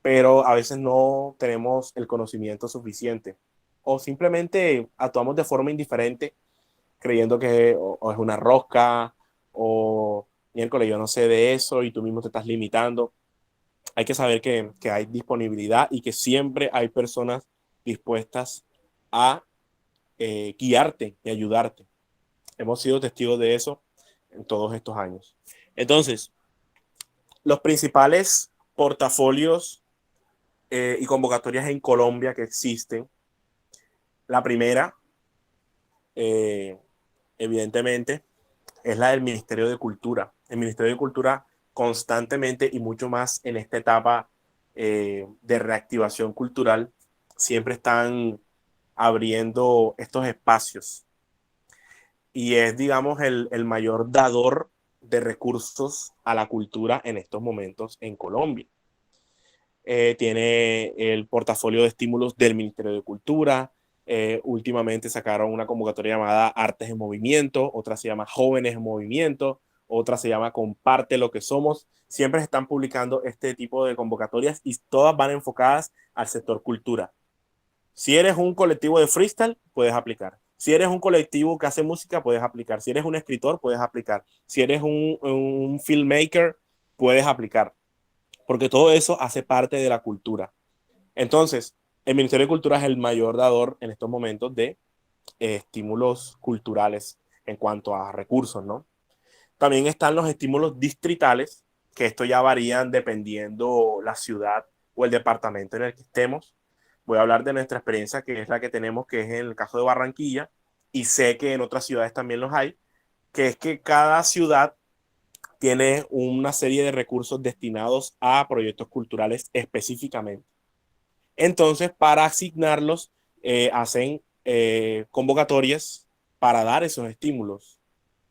pero a veces no tenemos el conocimiento suficiente o simplemente actuamos de forma indiferente creyendo que o es una rosca o miércoles yo no sé de eso y tú mismo te estás limitando. Hay que saber que hay disponibilidad y que siempre hay personas dispuestas a guiarte y ayudarte. Hemos sido testigos de eso en todos estos años. Entonces, los principales portafolios y convocatorias en Colombia que existen, la primera, evidentemente, es la del Ministerio de Cultura. El Ministerio de Cultura constantemente y mucho más en esta etapa de reactivación cultural, siempre están abriendo estos espacios y es, digamos, el mayor dador de recursos a la cultura en estos momentos en Colombia. Tiene el portafolio de estímulos del Ministerio de Cultura. Últimamente sacaron una convocatoria llamada Artes en Movimiento, otra se llama Jóvenes en Movimiento, otra se llama Comparte lo que somos. Siempre están publicando este tipo de convocatorias y todas van enfocadas al sector cultura. Si eres un colectivo de freestyle, puedes aplicar. Si eres un colectivo que hace música, puedes aplicar. Si eres un escritor, puedes aplicar. Si eres un filmmaker, puedes aplicar. Porque todo eso hace parte de la cultura. Entonces, el Ministerio de Cultura es el mayor dador en estos momentos de estímulos culturales en cuanto a recursos, ¿no? También están los estímulos distritales, que esto ya varían dependiendo la ciudad o el departamento en el que estemos. Voy a hablar de nuestra experiencia, que es la que tenemos, que es en el caso de Barranquilla, y sé que en otras ciudades también los hay, que es que cada ciudad tiene una serie de recursos destinados a proyectos culturales específicamente. Entonces, para asignarlos, hacen convocatorias para dar esos estímulos.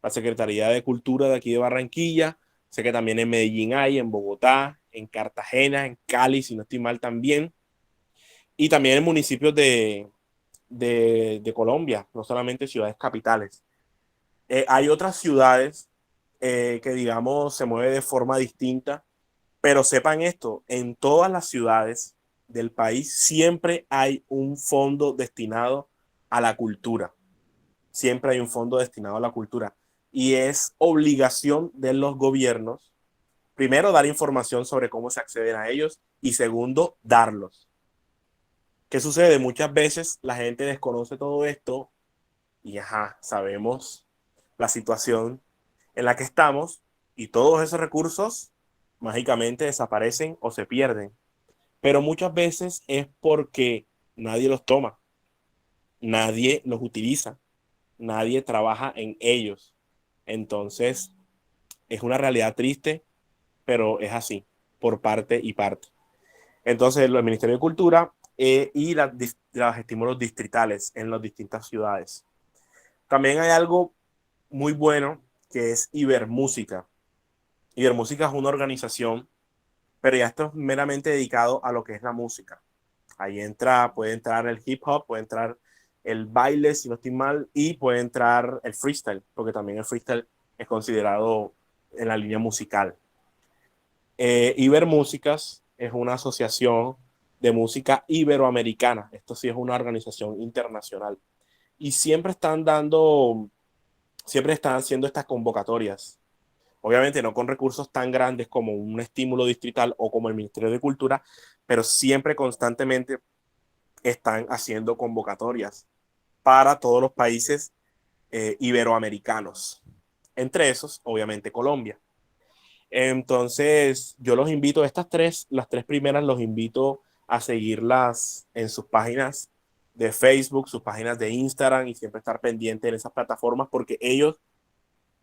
La Secretaría de Cultura de aquí de Barranquilla, sé que también en Medellín hay, en Bogotá, en Cartagena, en Cali, si no estoy mal también, y también en municipios de Colombia, no solamente ciudades capitales. Hay otras ciudades que, digamos, se mueven de forma distinta, pero sepan esto, en todas las ciudades del país siempre hay un fondo destinado a la cultura. Siempre hay un fondo destinado a la cultura. Y es obligación de los gobiernos, primero, dar información sobre cómo se acceden a ellos y segundo, darlos. ¿Qué sucede? Muchas veces la gente desconoce todo esto y sabemos la situación en la que estamos y todos esos recursos mágicamente desaparecen o se pierden. Pero muchas veces es porque nadie los toma, nadie los utiliza, nadie trabaja en ellos. Entonces, es una realidad triste, pero es así, por parte y parte. Entonces, el Ministerio de Cultura y los estímulos distritales en las distintas ciudades. También hay algo muy bueno que es Ibermúsica. Ibermúsica es una organización, pero ya esto es meramente dedicado a lo que es la música. Ahí puede entrar el hip hop, puede entrar el baile, si no estoy mal, y puede entrar el freestyle, porque también el freestyle es considerado en la línea musical. Ibermúsicas es una asociación de música iberoamericana. Esto sí es una organización internacional. Y siempre están haciendo estas convocatorias. Obviamente no con recursos tan grandes como un estímulo distrital o como el Ministerio de Cultura, pero siempre constantemente están haciendo convocatorias para todos los países iberoamericanos. Entre esos, obviamente, Colombia. Entonces, yo los invito, las tres primeras, los invito a seguirlas en sus páginas de Facebook, sus páginas de Instagram y siempre estar pendiente en esas plataformas porque ellos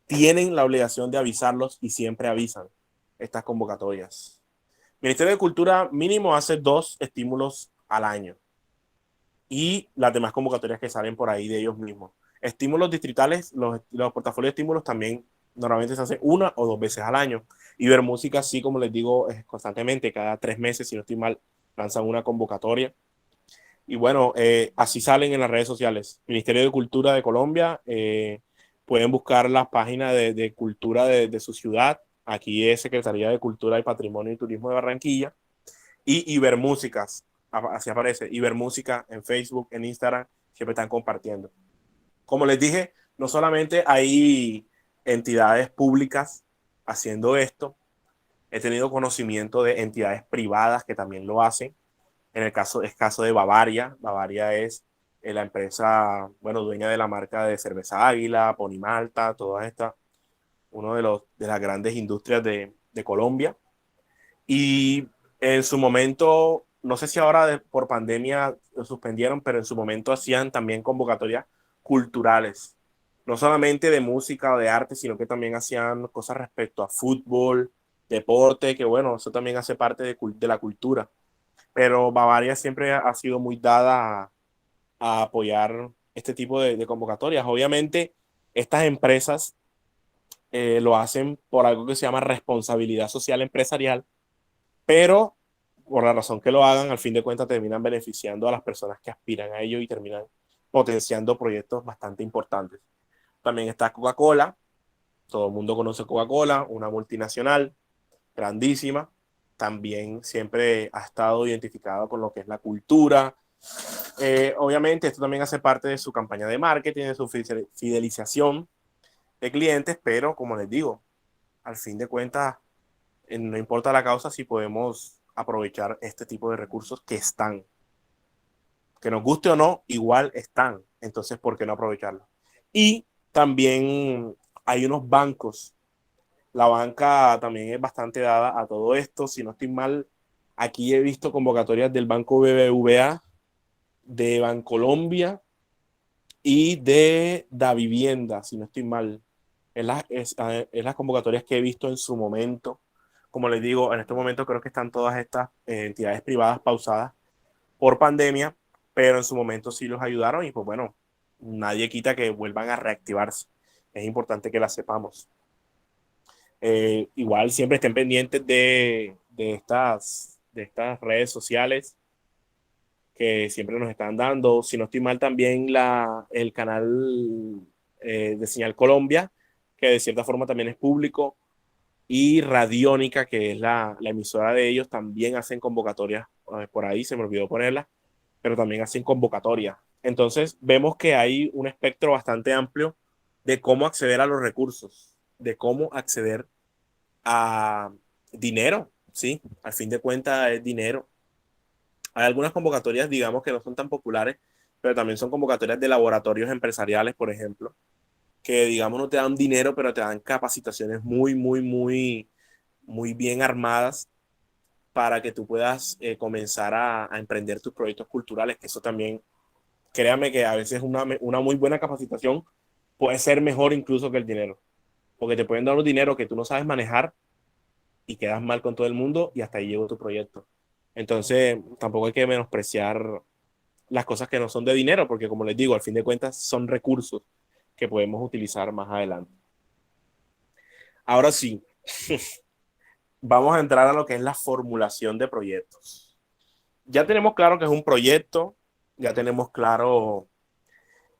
tienen la obligación de avisarlos y siempre avisan estas convocatorias. Ministerio de Cultura mínimo hace 2 estímulos al año y las demás convocatorias que salen por ahí de ellos mismos. Estímulos distritales, los portafolios de estímulos también normalmente se hacen 1 o 2 veces al año. Y ver música, sí, como les digo, constantemente, cada 3 meses, si no estoy mal, lanzan una convocatoria. Y bueno, así salen en las redes sociales. Ministerio de Cultura de Colombia, pueden buscar la página de cultura de su ciudad. Aquí es Secretaría de Cultura y Patrimonio y Turismo de Barranquilla. Y Ibermúsicas, así aparece, Ibermúsica en Facebook, en Instagram, siempre están compartiendo. Como les dije, no solamente hay entidades públicas haciendo esto, he tenido conocimiento de entidades privadas que también lo hacen. En el caso de Bavaria, Bavaria es la empresa, bueno, dueña de la marca de cerveza Águila, Pony Malta, todas estas, uno de las grandes industrias de Colombia. Y en su momento, no sé si ahora por pandemia lo suspendieron, pero en su momento hacían también convocatorias culturales, no solamente de música o de arte, sino que también hacían cosas respecto a fútbol, deporte, que bueno, eso también hace parte de la cultura. Pero Bavaria siempre ha sido muy dada a apoyar este tipo de convocatorias. Obviamente, estas empresas lo hacen por algo que se llama responsabilidad social empresarial, pero por la razón que lo hagan, al fin de cuentas terminan beneficiando a las personas que aspiran a ello y terminan potenciando proyectos bastante importantes. También está Coca-Cola, Todo el mundo conoce Coca-Cola, una multinacional grandísima. También siempre ha estado identificado con lo que es la cultura. Obviamente, esto también hace parte de su campaña de marketing, de su fidelización de clientes, pero como les digo, al fin de cuentas, no importa la causa si podemos aprovechar este tipo de recursos que están. Que nos guste o no, igual están. Entonces, ¿por qué no aprovecharlo? Y también hay unos bancos. La banca también es bastante dada a todo esto. Si no estoy mal, aquí he visto convocatorias del Banco BBVA, de Bancolombia y de Da Vivienda, si no estoy mal. Es las convocatorias que he visto en su momento. Como les digo, en este momento creo que están todas estas entidades privadas pausadas por pandemia, pero en su momento sí los ayudaron y pues bueno, nadie quita que vuelvan a reactivarse. Es importante que las sepamos. Igual siempre estén pendientes de estas redes sociales que siempre nos están dando. Si no estoy mal, también el canal de Señal Colombia, que de cierta forma también es público, y Radiónica, que es la emisora de ellos, también hacen convocatorias. Por ahí se me olvidó ponerla, pero también hacen convocatorias. Entonces vemos que hay un espectro bastante amplio de cómo acceder a los recursos, de cómo acceder a dinero, ¿sí? Al fin de cuentas es dinero. Hay algunas convocatorias, digamos, que no son tan populares, pero también son convocatorias de laboratorios empresariales, por ejemplo, que, digamos, no te dan dinero, pero te dan capacitaciones muy bien armadas para que tú puedas comenzar a emprender tus proyectos culturales, que eso también, créame que a veces una muy buena capacitación puede ser mejor incluso que el dinero, porque te pueden dar un dinero que tú no sabes manejar y quedas mal con todo el mundo y hasta ahí llegó tu proyecto. Entonces, tampoco hay que menospreciar las cosas que no son de dinero, porque como les digo, al fin de cuentas son recursos que podemos utilizar más adelante. Ahora sí, vamos a entrar a lo que es la formulación de proyectos. Ya tenemos claro que es un proyecto, ya tenemos claro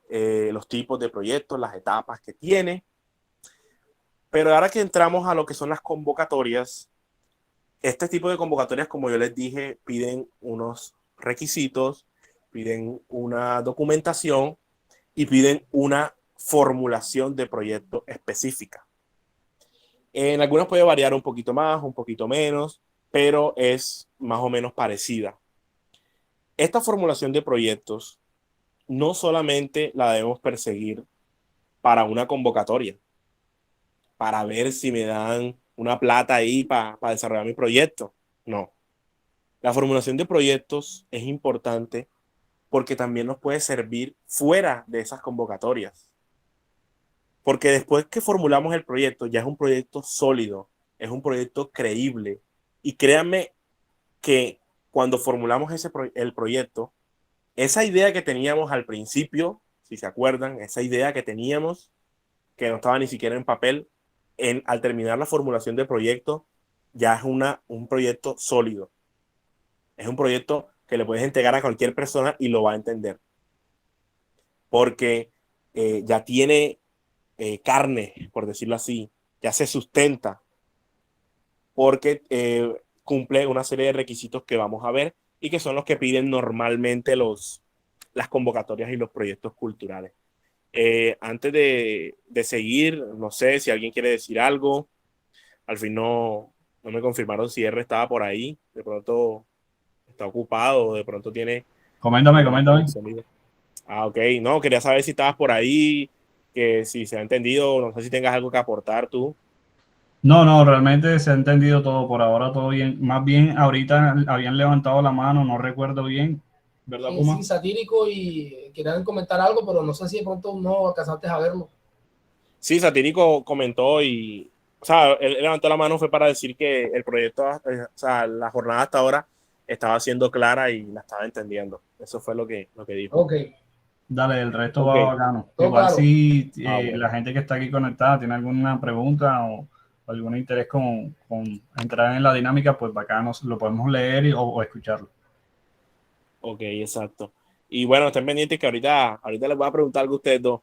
los tipos de proyectos, las etapas que tiene, pero ahora que entramos a lo que son las convocatorias, este tipo de convocatorias, como yo les dije, piden unos requisitos, piden una documentación y piden una formulación de proyecto específica. En algunas puede variar un poquito más, un poquito menos, pero es más o menos parecida. Esta formulación de proyectos no solamente la debemos perseguir para una convocatoria, para ver si me dan una plata ahí para desarrollar mi proyecto. No. La formulación de proyectos es importante porque también nos puede servir fuera de esas convocatorias. Porque después que formulamos el proyecto, ya es un proyecto sólido, es un proyecto creíble. Y créanme que cuando formulamos el proyecto, esa idea que teníamos al principio, si se acuerdan, esa idea que teníamos, que no estaba ni siquiera en papel, al terminar la formulación del proyecto, ya es un proyecto sólido. Es un proyecto que le puedes entregar a cualquier persona y lo va a entender. Porque ya tiene carne, por decirlo así, ya se sustenta, porque cumple una serie de requisitos que vamos a ver y que son los que piden normalmente las convocatorias y los proyectos culturales. Antes de seguir, no sé si alguien quiere decir algo. Al fin no me confirmaron si R estaba por ahí. De pronto está ocupado, de pronto tiene Coméntame, problemas con coméntame. el sonido. Ah, ok. No, quería saber si estabas por ahí, que si se ha entendido, no sé si tengas algo que aportar tú. No, no, realmente se ha entendido todo por ahora, todo bien. Más bien, ahorita habían levantado la mano, no recuerdo bien, ¿verdad, Sí, Puma? sí, Satírico y querían comentar algo, pero no sé si de pronto no alcanzaste a verlo. Sí, Satírico comentó y, o sea, él levantó la mano fue para decir que el proyecto, o sea, la jornada hasta ahora estaba siendo clara y la estaba entendiendo. Eso fue lo que dijo. Ok, Dale, el resto Ok. va bacano. todo Igual claro. si la Bueno. gente que está aquí conectada tiene alguna pregunta o algún interés con entrar en la dinámica, pues bacano, lo podemos leer o escucharlo. Ok, exacto. Y bueno, estén pendientes que ahorita les voy a preguntar algo a ustedes dos.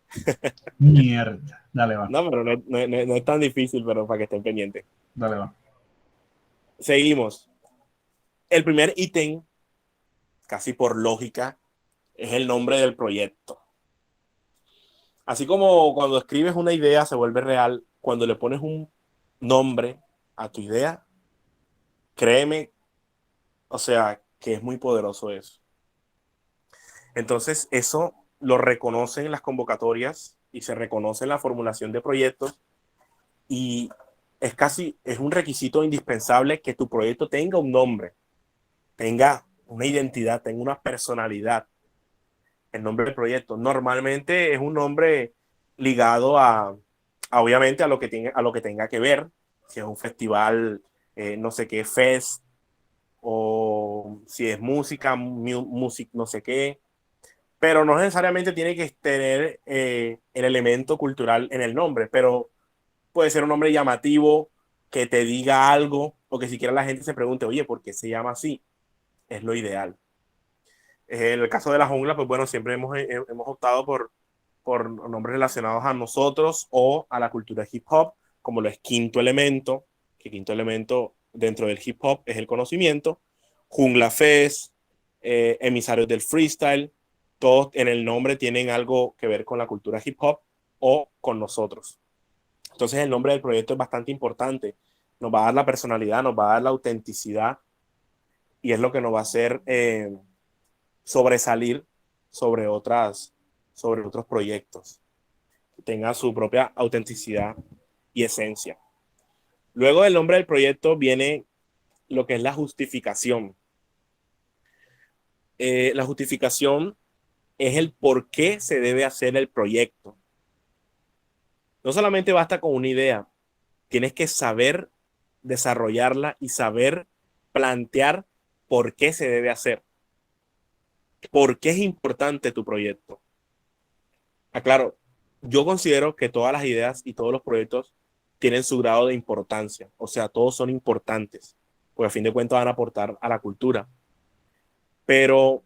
Mierda. Dale, va. No, pero no es tan difícil, pero para que estén pendientes. Dale, va. Seguimos. El primer ítem, casi por lógica, es el nombre del proyecto. Así como cuando escribes una idea se vuelve real, cuando le pones un nombre a tu idea, créeme, o sea, que es muy poderoso eso. Entonces, eso lo reconocen en las convocatorias y se reconoce en la formulación de proyectos y es un requisito indispensable que tu proyecto tenga un nombre, tenga una identidad, tenga una personalidad. El nombre del proyecto normalmente es un nombre ligado obviamente a lo que tenga que ver, si es un festival, no sé qué, fest, o si es música, music, no sé qué, pero no necesariamente tiene que tener el elemento cultural en el nombre, pero puede ser un nombre llamativo que te diga algo o que siquiera la gente se pregunte, oye, ¿por qué se llama así? Es lo ideal. En el caso de la jungla, pues bueno, siempre hemos optado por nombres relacionados a nosotros o a la cultura hip hop, como lo es Quinto Elemento, que Quinto Elemento dentro del hip hop es el conocimiento, Jungla Fest, Emisarios del Freestyle, todos en el nombre tienen algo que ver con la cultura hip hop o con nosotros. Entonces el nombre del proyecto es bastante importante, nos va a dar la personalidad, nos va a dar la autenticidad y es lo que nos va a hacer sobresalir sobre sobre otros proyectos, que tenga su propia autenticidad y esencia. Luego del nombre del proyecto viene lo que es la justificación. La justificación es el por qué se debe hacer el proyecto. No solamente basta con una idea, tienes que saber desarrollarla y saber plantear por qué se debe hacer, por qué es importante tu proyecto. Aclaro, yo considero que todas las ideas y todos los proyectos tienen su grado de importancia, o sea, todos son importantes, porque a fin de cuentas van a aportar a la cultura. Pero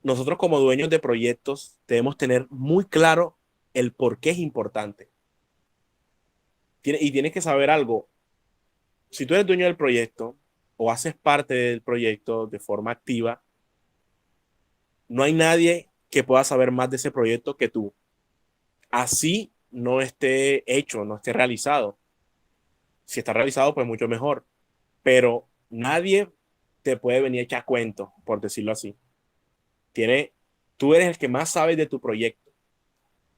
nosotros como dueños de proyectos debemos tener muy claro el por qué es importante. Y tienes que saber algo, si tú eres dueño del proyecto o haces parte del proyecto de forma activa, no hay nadie que pueda saber más de ese proyecto que tú. Así no esté hecho, no esté realizado. Si está realizado, pues mucho mejor. Pero nadie te puede venir a echar cuento, por decirlo así. Tiene, tú eres el que más sabes de tu proyecto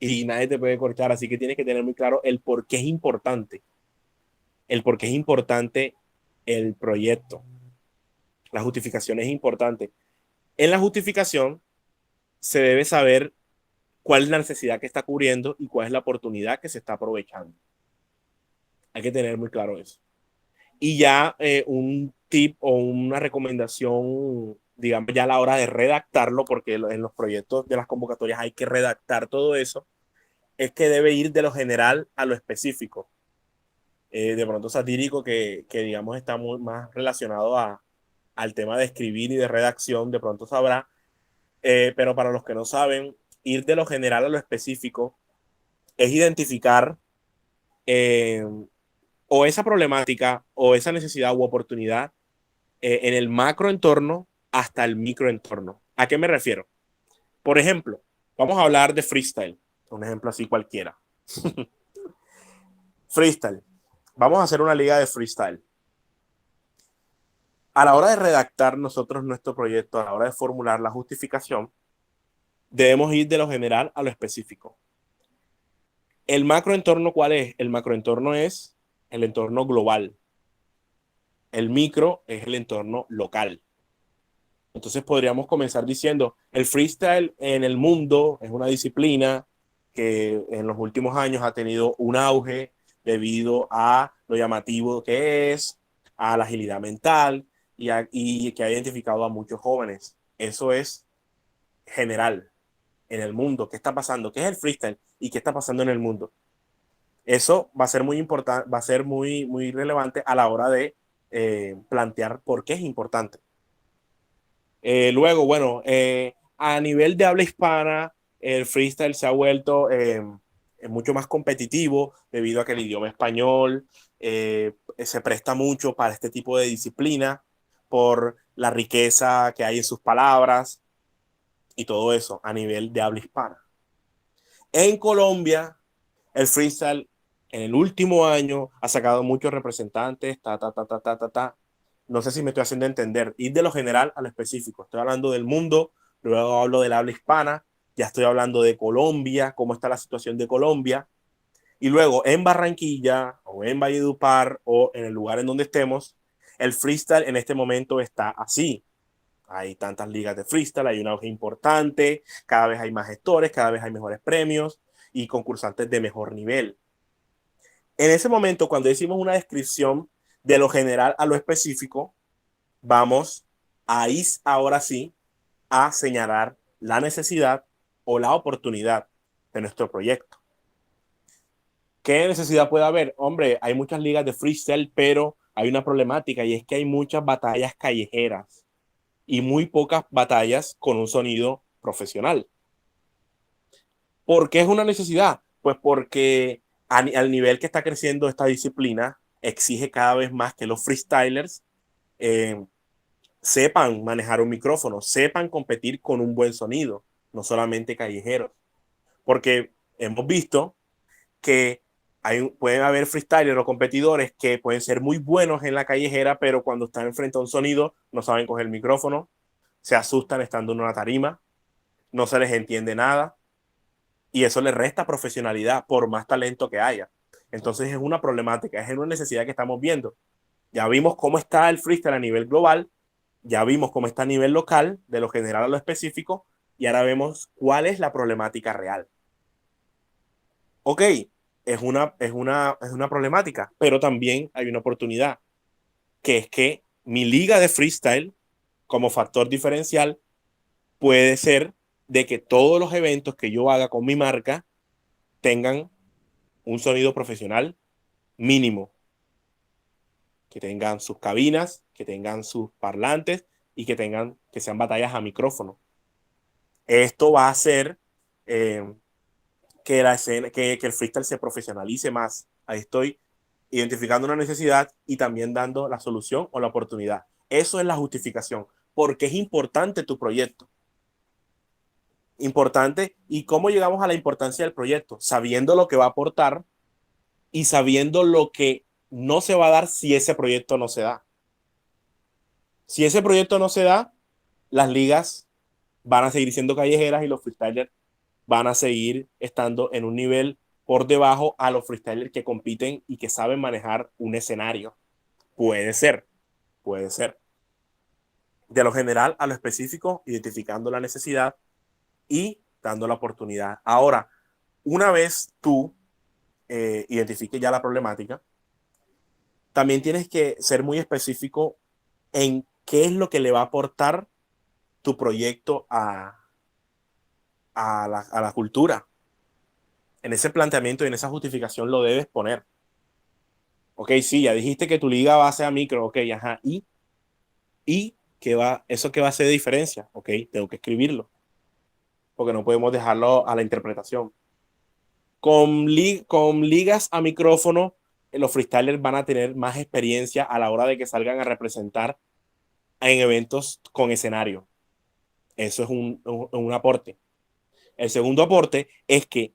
y nadie te puede cortar, así que tienes que tener muy claro el por qué es importante. El por qué es importante el proyecto. La justificación es importante. En la justificación se debe saber cuál es la necesidad que está cubriendo y cuál es la oportunidad que se está aprovechando. Hay que tener muy claro eso. Y ya un tip o una recomendación, digamos, ya a la hora de redactarlo, porque en los proyectos de las convocatorias hay que redactar todo eso, es que debe ir de lo general a lo específico. De pronto satírico que digamos está más relacionado al tema de escribir y de redacción, de pronto sabrá, pero para los que no saben, ir de lo general a lo específico es identificar eh, o esa problemática o esa necesidad u oportunidad en el macroentorno hasta el microentorno. ¿A qué me refiero? Por ejemplo, vamos a hablar de freestyle, un ejemplo así cualquiera. Freestyle. Vamos a hacer una liga de freestyle. A la hora de redactar nosotros nuestro proyecto, a la hora de formular la justificación, debemos ir de lo general a lo específico. ¿El macroentorno cuál es? El macroentorno es el entorno global. El micro es el entorno local. Entonces podríamos comenzar diciendo, el freestyle en el mundo es una disciplina que en los últimos años ha tenido un auge debido a lo llamativo que es, a la agilidad mental y que ha identificado a muchos jóvenes. Eso es general en el mundo. ¿Qué está pasando? ¿Qué es el freestyle? ¿Y qué está pasando en el mundo? Eso va a ser muy importante, va a ser muy relevante a la hora de plantear por qué es importante. Luego, bueno, a nivel de habla hispana, el freestyle se ha vuelto mucho más competitivo debido a que el idioma español se presta mucho para este tipo de disciplina por la riqueza que hay en sus palabras y todo eso a nivel de habla hispana. En Colombia, el freestyle en el último año ha sacado muchos representantes, No sé si me estoy haciendo entender. Ir de lo general a lo específico. Estoy hablando del mundo, luego hablo del habla hispana, ya estoy hablando de Colombia, cómo está la situación de Colombia. Y luego en Barranquilla o en Valledupar o en el lugar en donde estemos, el freestyle en este momento está así. Hay tantas ligas de freestyle, hay un auge importante, cada vez hay más gestores, cada vez hay mejores premios y concursantes de mejor nivel. En ese momento, cuando decimos una descripción de lo general a lo específico, vamos ahí ahora sí a señalar la necesidad o la oportunidad de nuestro proyecto. ¿Qué necesidad puede haber? Hombre, hay muchas ligas de freestyle, pero hay una problemática y es que hay muchas batallas callejeras y muy pocas batallas con un sonido profesional. ¿Por qué es una necesidad? Pues porque al nivel que está creciendo esta disciplina, exige cada vez más que los freestylers sepan manejar un micrófono, sepan competir con un buen sonido, no solamente callejeros. Porque hemos visto que pueden haber freestylers o competidores que pueden ser muy buenos en la callejera, pero cuando están enfrente a un sonido no saben coger el micrófono, se asustan estando en una tarima, no se les entiende nada y eso les resta profesionalidad por más talento que haya. Entonces es una problemática, es una necesidad que estamos viendo. Ya vimos cómo está el freestyle a nivel global, ya vimos cómo está a nivel local, de lo general a lo específico, y ahora vemos cuál es la problemática real. Ok, es una problemática, pero también hay una oportunidad, que es que mi liga de freestyle, como factor diferencial, puede ser de que todos los eventos que yo haga con mi marca tengan un sonido profesional mínimo, que tengan sus cabinas, que tengan sus parlantes y que sean batallas a micrófono. Esto va a hacer que el freestyle se profesionalice más. Ahí estoy identificando una necesidad y también dando la solución o la oportunidad. Eso es la justificación, porque es importante tu proyecto. Importante. ¿Y cómo llegamos a la importancia del proyecto? Sabiendo lo que va a aportar y sabiendo lo que no se va a dar si ese proyecto no se da. Si ese proyecto no se da, las ligas van a seguir siendo callejeras y los freestylers van a seguir estando en un nivel por debajo a los freestylers que compiten y que saben manejar un escenario. Puede ser, puede ser. De lo general a lo específico, identificando la necesidad y dando la oportunidad. Ahora, una vez tú identifiques ya la problemática, también tienes que ser muy específico en qué es lo que le va a aportar tu proyecto a la cultura. En ese planteamiento y en esa justificación lo debes poner. Ok, sí, ya dijiste que tu liga va a ser a micro, ok, ajá, y eso que va a hacer de diferencia, ok, tengo que escribirlo, porque no podemos dejarlo a la interpretación. Con ligas a micrófono, los freestylers van a tener más experiencia a la hora de que salgan a representar en eventos con escenario. Eso es un aporte. El segundo aporte es que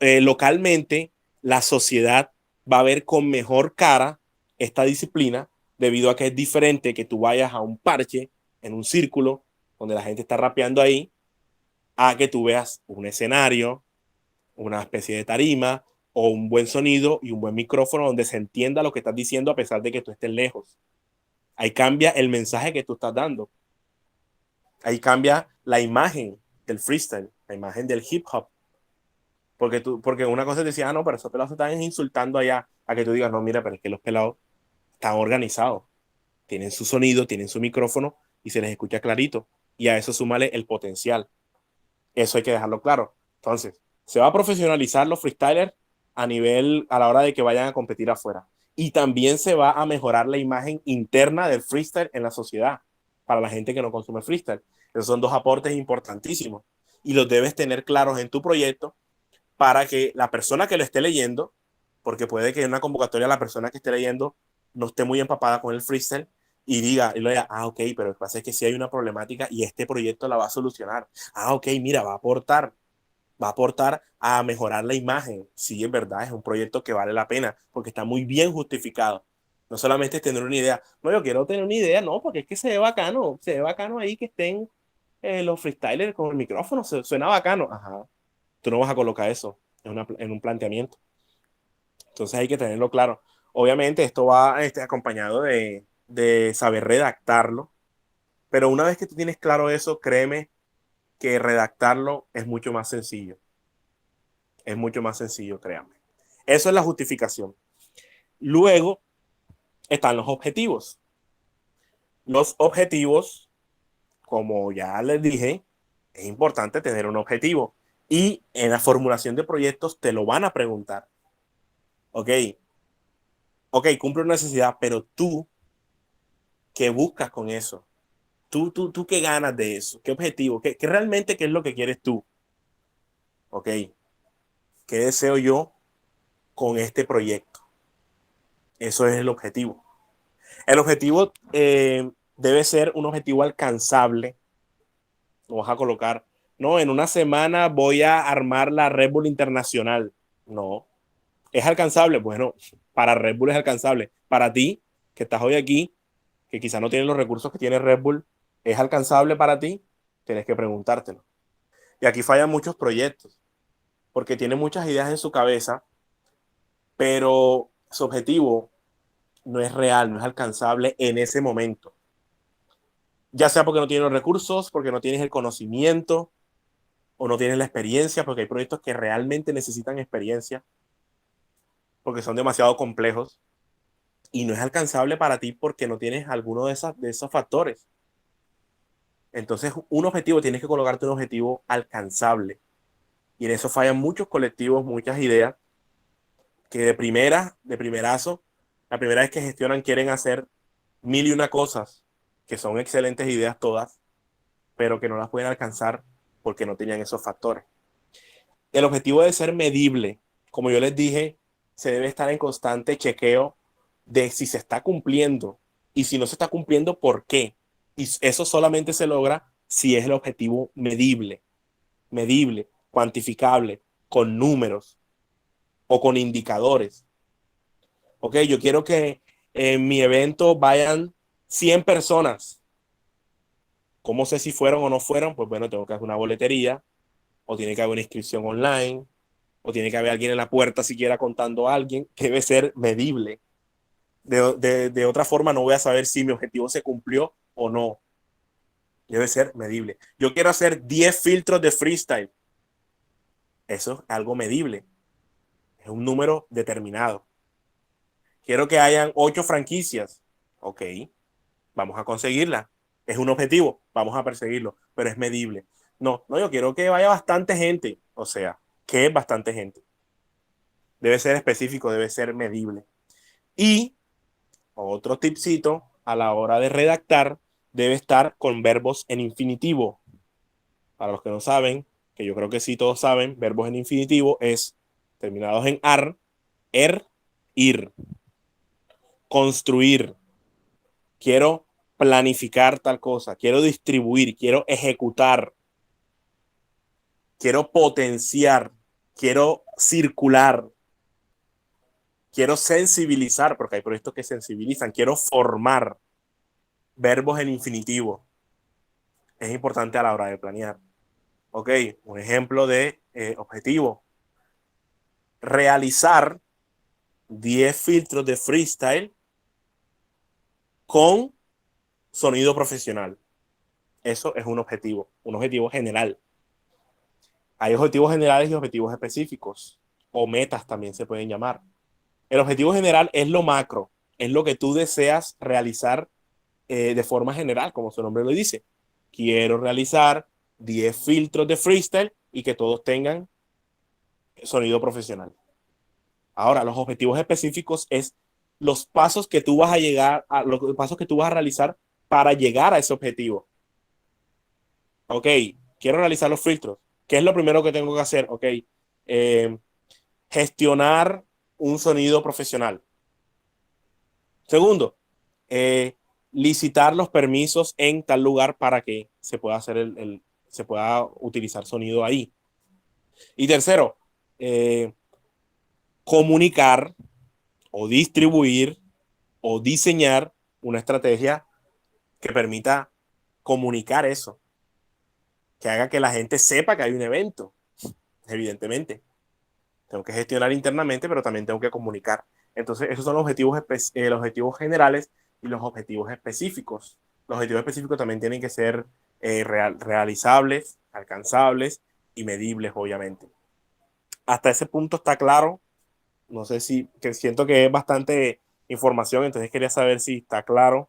localmente la sociedad va a ver con mejor cara esta disciplina debido a que es diferente que tú vayas a un parche en un círculo donde la gente está rapeando ahí a que tú veas un escenario, una especie de tarima o un buen sonido y un buen micrófono donde se entienda lo que estás diciendo a pesar de que tú estés lejos. Ahí cambia el mensaje que tú estás dando. Ahí cambia la imagen del freestyle, la imagen del hip hop. Porque una cosa te decía, no, pero esos pelados se están insultando allá, a que tú digas, no, mira, pero es que los pelados están organizados, tienen su sonido, tienen su micrófono y se les escucha clarito. Y a eso súmale el potencial. Eso hay que dejarlo claro. Entonces, se va a profesionalizar los freestylers a la hora de que vayan a competir afuera. Y también se va a mejorar la imagen interna del freestyle en la sociedad para la gente que no consume freestyle. Esos son dos aportes importantísimos y los debes tener claros en tu proyecto para que la persona que lo esté leyendo, porque puede que en una convocatoria la persona que esté leyendo no esté muy empapada con el freestyle y diga, y lo diga, ok, pero lo que pasa es que sí hay una problemática y este proyecto la va a solucionar. Ok, mira, va a aportar a mejorar la imagen. Sí, en verdad, es un proyecto que vale la pena porque está muy bien justificado. No solamente es tener una idea. No, yo quiero tener una idea, no, porque es que se ve bacano ahí que estén los freestylers con el micrófono, suena bacano. Ajá, tú no vas a colocar eso en un planteamiento. Entonces hay que tenerlo claro. Obviamente esto va acompañado de saber redactarlo, pero una vez que tú tienes claro eso, créeme que redactarlo es mucho más sencillo. Es mucho más sencillo, créanme. Eso es la justificación. Luego están los objetivos. Los objetivos, como ya les dije, es importante tener un objetivo. Y en la formulación de proyectos te lo van a preguntar. Ok, cumple una necesidad, pero tú, ¿qué buscas con eso? ¿Tú qué ganas de eso? ¿Qué objetivo? ¿Qué realmente qué es lo que quieres tú? Ok, ¿qué deseo yo con este proyecto? Eso es el objetivo. El objetivo debe ser un objetivo alcanzable. Lo vas a colocar, no, en una semana voy a armar la Red Bull Internacional. No, es alcanzable. Bueno, para Red Bull es alcanzable. Para ti, que estás hoy aquí, que quizá no tienes los recursos que tiene Red Bull, ¿es alcanzable para ti? Tienes que preguntártelo. Y aquí fallan muchos proyectos, porque tiene muchas ideas en su cabeza, pero su objetivo no es real, no es alcanzable en ese momento. Ya sea porque no tienes los recursos, porque no tienes el conocimiento o no tienes la experiencia, porque hay proyectos que realmente necesitan experiencia, porque son demasiado complejos y no es alcanzable para ti porque no tienes alguno de esos factores. Entonces, un objetivo, tienes que colocarte un objetivo alcanzable. Y en eso fallan muchos colectivos, muchas ideas, que de primerazo, la primera vez que gestionan quieren hacer mil y una cosas, que son excelentes ideas todas, pero que no las pueden alcanzar porque no tenían esos factores. El objetivo debe ser medible. Como yo les dije, se debe estar en constante chequeo de si se está cumpliendo y si no se está cumpliendo, ¿por qué? Y eso solamente se logra si es el objetivo medible, cuantificable, con números o con indicadores. Ok, yo quiero que en mi evento vayan 100 personas. ¿Cómo sé si fueron o no fueron? Pues bueno, tengo que hacer una boletería o tiene que haber una inscripción online o tiene que haber alguien en la puerta siquiera contando a alguien, que debe ser medible. De otra forma no voy a saber si mi objetivo se cumplió o no. Debe ser medible. Yo quiero hacer 10 filtros de freestyle. Eso es algo medible. Es un número determinado. Quiero que hayan 8 franquicias. Ok, vamos a conseguirla. Es un objetivo, vamos a perseguirlo, pero es medible. No, yo quiero que vaya bastante gente. O sea, ¿qué es bastante gente? Debe ser específico, debe ser medible. Y otro tipcito a la hora de redactar debe estar con verbos en infinitivo. Para los que no saben, que yo creo que sí todos saben, verbos en infinitivo es terminados en ar, ir. Construir. Quiero planificar tal cosa. Quiero distribuir. Quiero ejecutar. Quiero potenciar. Quiero circular. Quiero sensibilizar, porque hay proyectos que sensibilizan. Quiero formar. Verbos en infinitivo. Es importante a la hora de planear. Ok, un ejemplo de objetivo. Realizar 10 filtros de freestyle con sonido profesional. Eso es un objetivo general. Hay objetivos generales y objetivos específicos, o metas también se pueden llamar. El objetivo general es lo macro, es lo que tú deseas realizar de forma general, como su nombre lo dice. Quiero realizar 10 filtros de freestyle y que todos tengan sonido profesional. Ahora, los objetivos específicos es los pasos que tú vas a llegar a los pasos que tú vas a realizar para llegar a ese objetivo. Ok, quiero realizar los filtros. ¿Qué es lo primero que tengo que hacer? Ok, gestionar un sonido profesional. Segundo, licitar los permisos en tal lugar para que se pueda hacer se pueda utilizar sonido ahí. Y tercero, comunicar o distribuir o diseñar una estrategia que permita comunicar eso, que haga que la gente sepa que hay un evento, evidentemente. Tengo que gestionar internamente, pero también tengo que comunicar. Entonces, esos son los objetivos generales y los objetivos específicos. Los objetivos específicos también tienen que ser realizables, alcanzables y medibles, obviamente. Hasta ese punto está claro. No sé si, que siento que es bastante información, entonces quería saber si está claro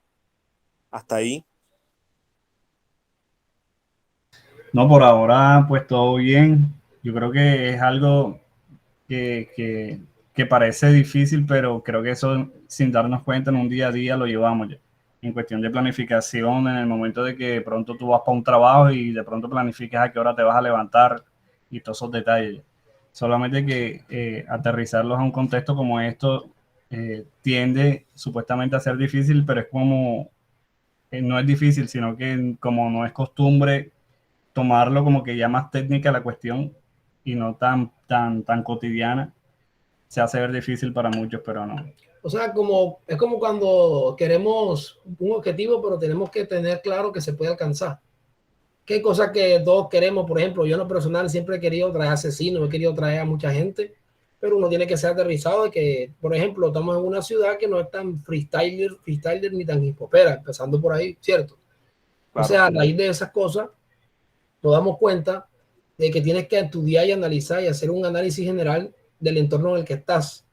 hasta ahí. No, por ahora, pues todo bien. Yo creo que es algo que parece difícil, pero creo que eso, sin darnos cuenta, en un día a día lo llevamos ya. En cuestión de planificación, en el momento de que de pronto tú vas para un trabajo y de pronto planificas a qué hora te vas a levantar y todos esos detalles. Solamente que aterrizarlos a un contexto como esto tiende supuestamente a ser difícil, pero es como, no es difícil, sino que como no es costumbre tomarlo como que ya más técnica la cuestión y no tan cotidiana, se hace ver difícil para muchos, pero no. O sea, es como cuando queremos un objetivo, pero tenemos que tener claro que se puede alcanzar. ¿Qué cosa que todos queremos? Por ejemplo, yo en lo personal siempre he querido traer asesinos, he querido traer a mucha gente, pero uno tiene que ser aterrizado de que, por ejemplo, estamos en una ciudad que no es tan freestyler ni tan hipopera, empezando por ahí, ¿cierto? Claro. O sea, a raíz de esas cosas, nos damos cuenta de que tienes que estudiar y analizar y hacer un análisis general del entorno en el que estás,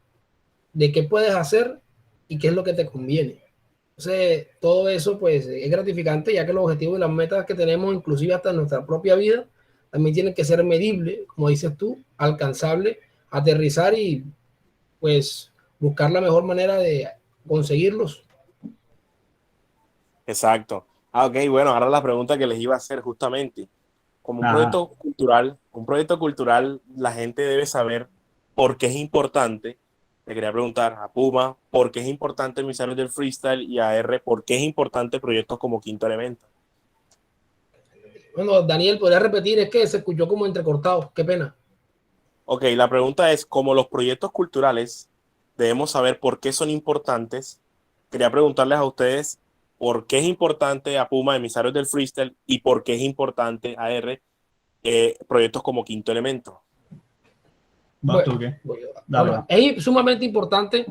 de qué puedes hacer y qué es lo que te conviene. Entonces, todo eso pues es gratificante, ya que los objetivos y las metas que tenemos, inclusive hasta en nuestra propia vida, también tienen que ser medibles, como dices tú, alcanzables, aterrizar y pues buscar la mejor manera de conseguirlos. Exacto. Ok, bueno, ahora la pregunta que les iba a hacer justamente. Como Ajá. un proyecto cultural, la gente debe saber por qué es importante. Le quería preguntar a Puma, ¿por qué es importante Emisario del Freestyle? Y a R, ¿por qué es importante proyectos como Quinto Elemento? Bueno, Daniel, podría repetir, es que se escuchó como entrecortado, qué pena. Ok, la pregunta es, como los proyectos culturales debemos saber por qué son importantes, quería preguntarles a ustedes por qué es importante a Puma, Emisarios del Freestyle, y por qué es importante a R, proyectos como Quinto Elemento. ¿Vas tú qué? Dale, Bueno, va. es sumamente importante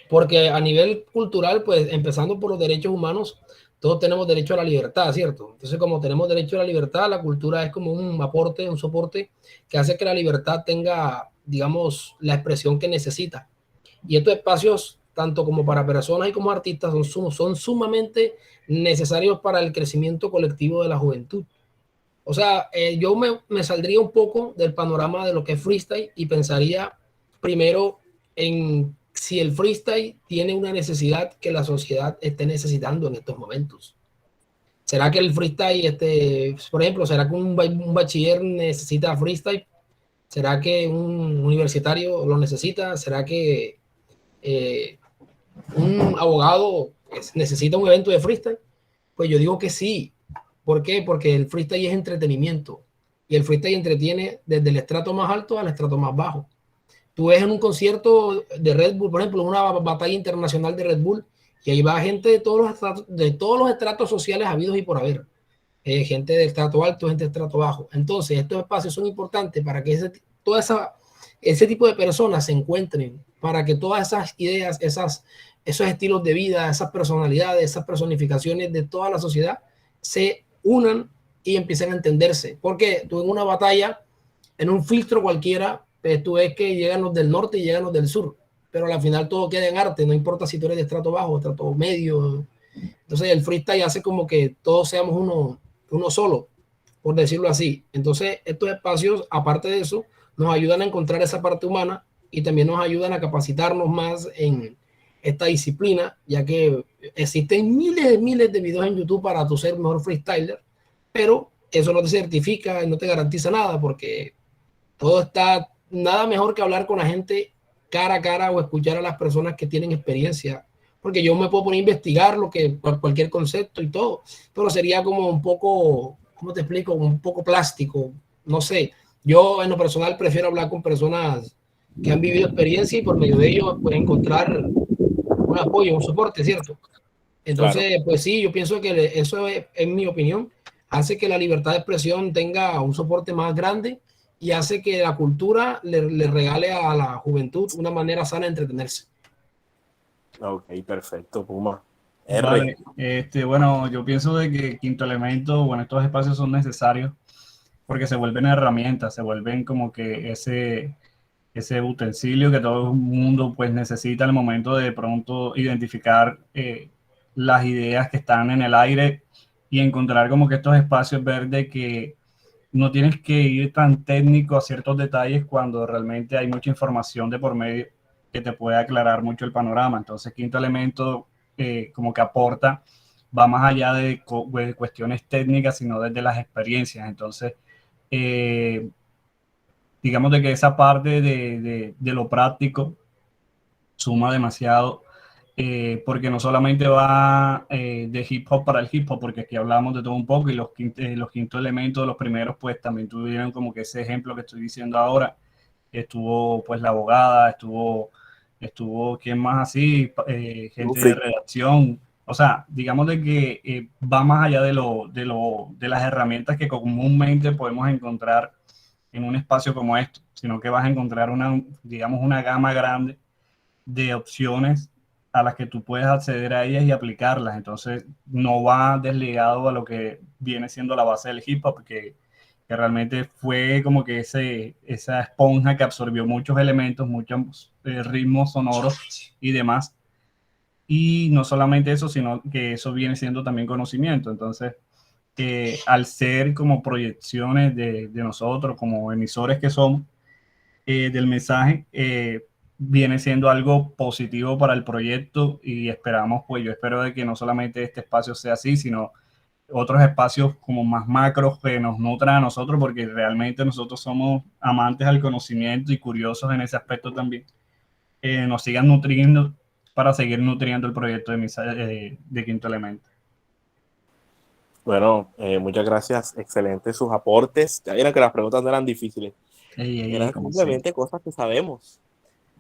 porque a nivel cultural, pues empezando por los derechos humanos, todos tenemos derecho a la libertad, ¿cierto? Entonces, como tenemos derecho a la libertad, la cultura es como un aporte, un soporte que hace que la libertad tenga, digamos, la expresión que necesita. Y estos espacios, tanto como para personas y como artistas, son sumamente necesarios para el crecimiento colectivo de la juventud. O sea, yo me saldría un poco del panorama de lo que es freestyle y pensaría primero en si el freestyle tiene una necesidad que la sociedad esté necesitando en estos momentos. ¿Será que el freestyle, por ejemplo, será que un bachiller necesita freestyle? ¿Será que un universitario lo necesita? ¿Será que eh, un abogado necesita un evento de freestyle? Pues yo digo que sí. ¿Por qué? Porque el freestyle es entretenimiento y el freestyle entretiene desde el estrato más alto al estrato más bajo. Tú ves en un concierto de Red Bull, por ejemplo, una batalla internacional de Red Bull, y ahí va gente de todos los estratos sociales habidos y por haber. Gente de estrato alto, gente de estrato bajo. Entonces, estos espacios son importantes para que ese tipo de personas se encuentren, para que todas esas ideas, esos estilos de vida, esas personalidades, esas personificaciones de toda la sociedad se unan y empiecen a entenderse. Porque tú en una batalla, en un filtro cualquiera, pues tú ves que llegan los del norte y llegan los del sur, pero al final todo queda en arte, no importa si tú eres de estrato bajo, estrato medio. Entonces el freestyle hace como que todos seamos uno solo, por decirlo así. Entonces estos espacios, aparte de eso, nos ayudan a encontrar esa parte humana y también nos ayudan a capacitarnos más en esta disciplina, ya que existen miles de videos en YouTube para tu ser mejor freestyler, pero eso no te certifica y no te garantiza nada, porque nada mejor que hablar con la gente cara a cara o escuchar a las personas que tienen experiencia, porque yo me puedo poner a investigar lo que cualquier concepto y todo, pero sería como un poco, ¿cómo te explico? Un poco plástico, no sé. Yo en lo personal prefiero hablar con personas que han vivido experiencia y por medio de ello pues encontrar un apoyo, un soporte, ¿cierto? Claro. Entonces, pues sí, yo pienso que eso es, en mi opinión, hace que la libertad de expresión tenga un soporte más grande y hace que la cultura le regale a la juventud una manera sana de entretenerse. Ok, perfecto, Puma. R. Vale, bueno, yo pienso de que Quinto Elemento, bueno, estos espacios son necesarios porque se vuelven herramientas, se vuelven como que ese utensilio que todo el mundo pues necesita al momento de pronto identificar las ideas que están en el aire y encontrar como que estos espacios verdes que no tienes que ir tan técnico a ciertos detalles cuando realmente hay mucha información de por medio que te puede aclarar mucho el panorama. Entonces, Quinto Elemento como que aporta, va más allá de cuestiones técnicas, sino desde las experiencias. Entonces, eh, digamos de que esa parte de lo práctico suma demasiado, porque no solamente va de hip hop para el hip hop, porque aquí hablamos de todo un poco y los quintos elementos, los primeros, pues también tuvieron como que ese ejemplo que estoy diciendo ahora, estuvo pues la abogada, estuvo quién más así, gente de redacción, o sea, digamos de que va más allá de las herramientas que comúnmente podemos encontrar en un espacio como esto, sino que vas a encontrar digamos, una gama grande de opciones a las que tú puedes acceder a ellas y aplicarlas. Entonces, no va desligado a lo que viene siendo la base del hip hop, que realmente fue como que esa esponja que absorbió muchos elementos, muchos ritmos sonoros y demás. Y no solamente eso, sino que eso viene siendo también conocimiento. Entonces, al ser como proyecciones de nosotros, como emisores que somos, del mensaje, viene siendo algo positivo para el proyecto y esperamos, pues yo espero de que no solamente este espacio sea así, sino otros espacios como más macros que nos nutran a nosotros, porque realmente nosotros somos amantes al conocimiento y curiosos en ese aspecto también, nos sigan nutriendo para seguir nutriendo el proyecto de Quinto Elemento. Bueno, muchas gracias. Excelentes sus aportes. Ya vieron que las preguntas no eran difíciles. Eran simplemente cosas que sabemos,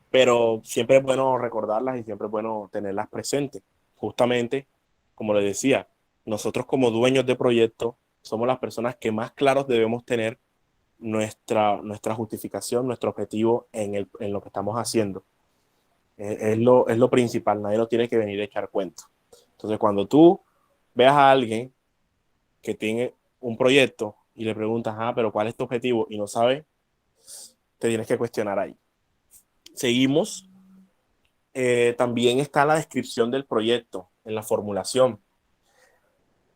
pero siempre es bueno recordarlas y siempre es bueno tenerlas presentes. Justamente, como les decía, nosotros como dueños de proyecto somos las personas que más claros debemos tener nuestra justificación, nuestro objetivo en lo que estamos haciendo. Es lo principal, nadie lo tiene que venir a echar cuento. Entonces, cuando tú veas a alguien que tiene un proyecto y le preguntas, pero ¿cuál es tu objetivo? Y no sabe, te tienes que cuestionar ahí. Seguimos. También está la descripción del proyecto en la formulación.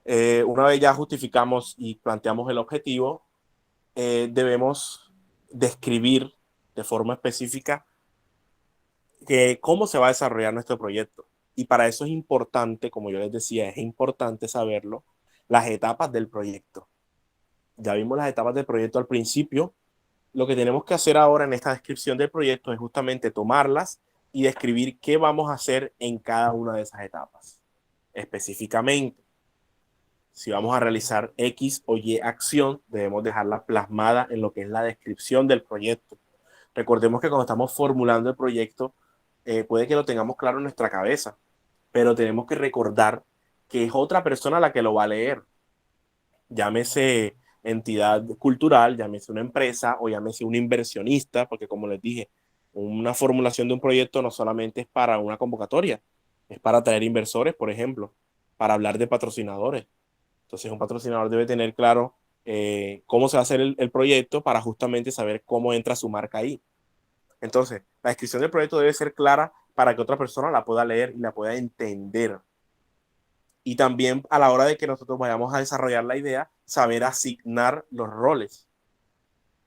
Una vez ya justificamos y planteamos el objetivo, debemos describir de forma específica cómo se va a desarrollar nuestro proyecto. Y para eso es importante, como yo les decía, es importante saberlo, las etapas del proyecto. Ya vimos las etapas del proyecto al principio. Lo que tenemos que hacer ahora en esta descripción del proyecto es justamente tomarlas y describir qué vamos a hacer en cada una de esas etapas. Específicamente, si vamos a realizar X o Y acción, debemos dejarla plasmada en lo que es la descripción del proyecto. Recordemos que cuando estamos formulando el proyecto, puede que lo tengamos claro en nuestra cabeza, pero tenemos que recordar que es otra persona la que lo va a leer. Llámese entidad cultural, llámese una empresa o llámese un inversionista, porque como les dije, una formulación de un proyecto no solamente es para una convocatoria, es para atraer inversores, por ejemplo, para hablar de patrocinadores. Entonces un patrocinador debe tener claro cómo se va a hacer el proyecto para justamente saber cómo entra su marca ahí. Entonces, la descripción del proyecto debe ser clara para que otra persona la pueda leer y la pueda entender. Y también a la hora de que nosotros vayamos a desarrollar la idea, saber asignar los roles.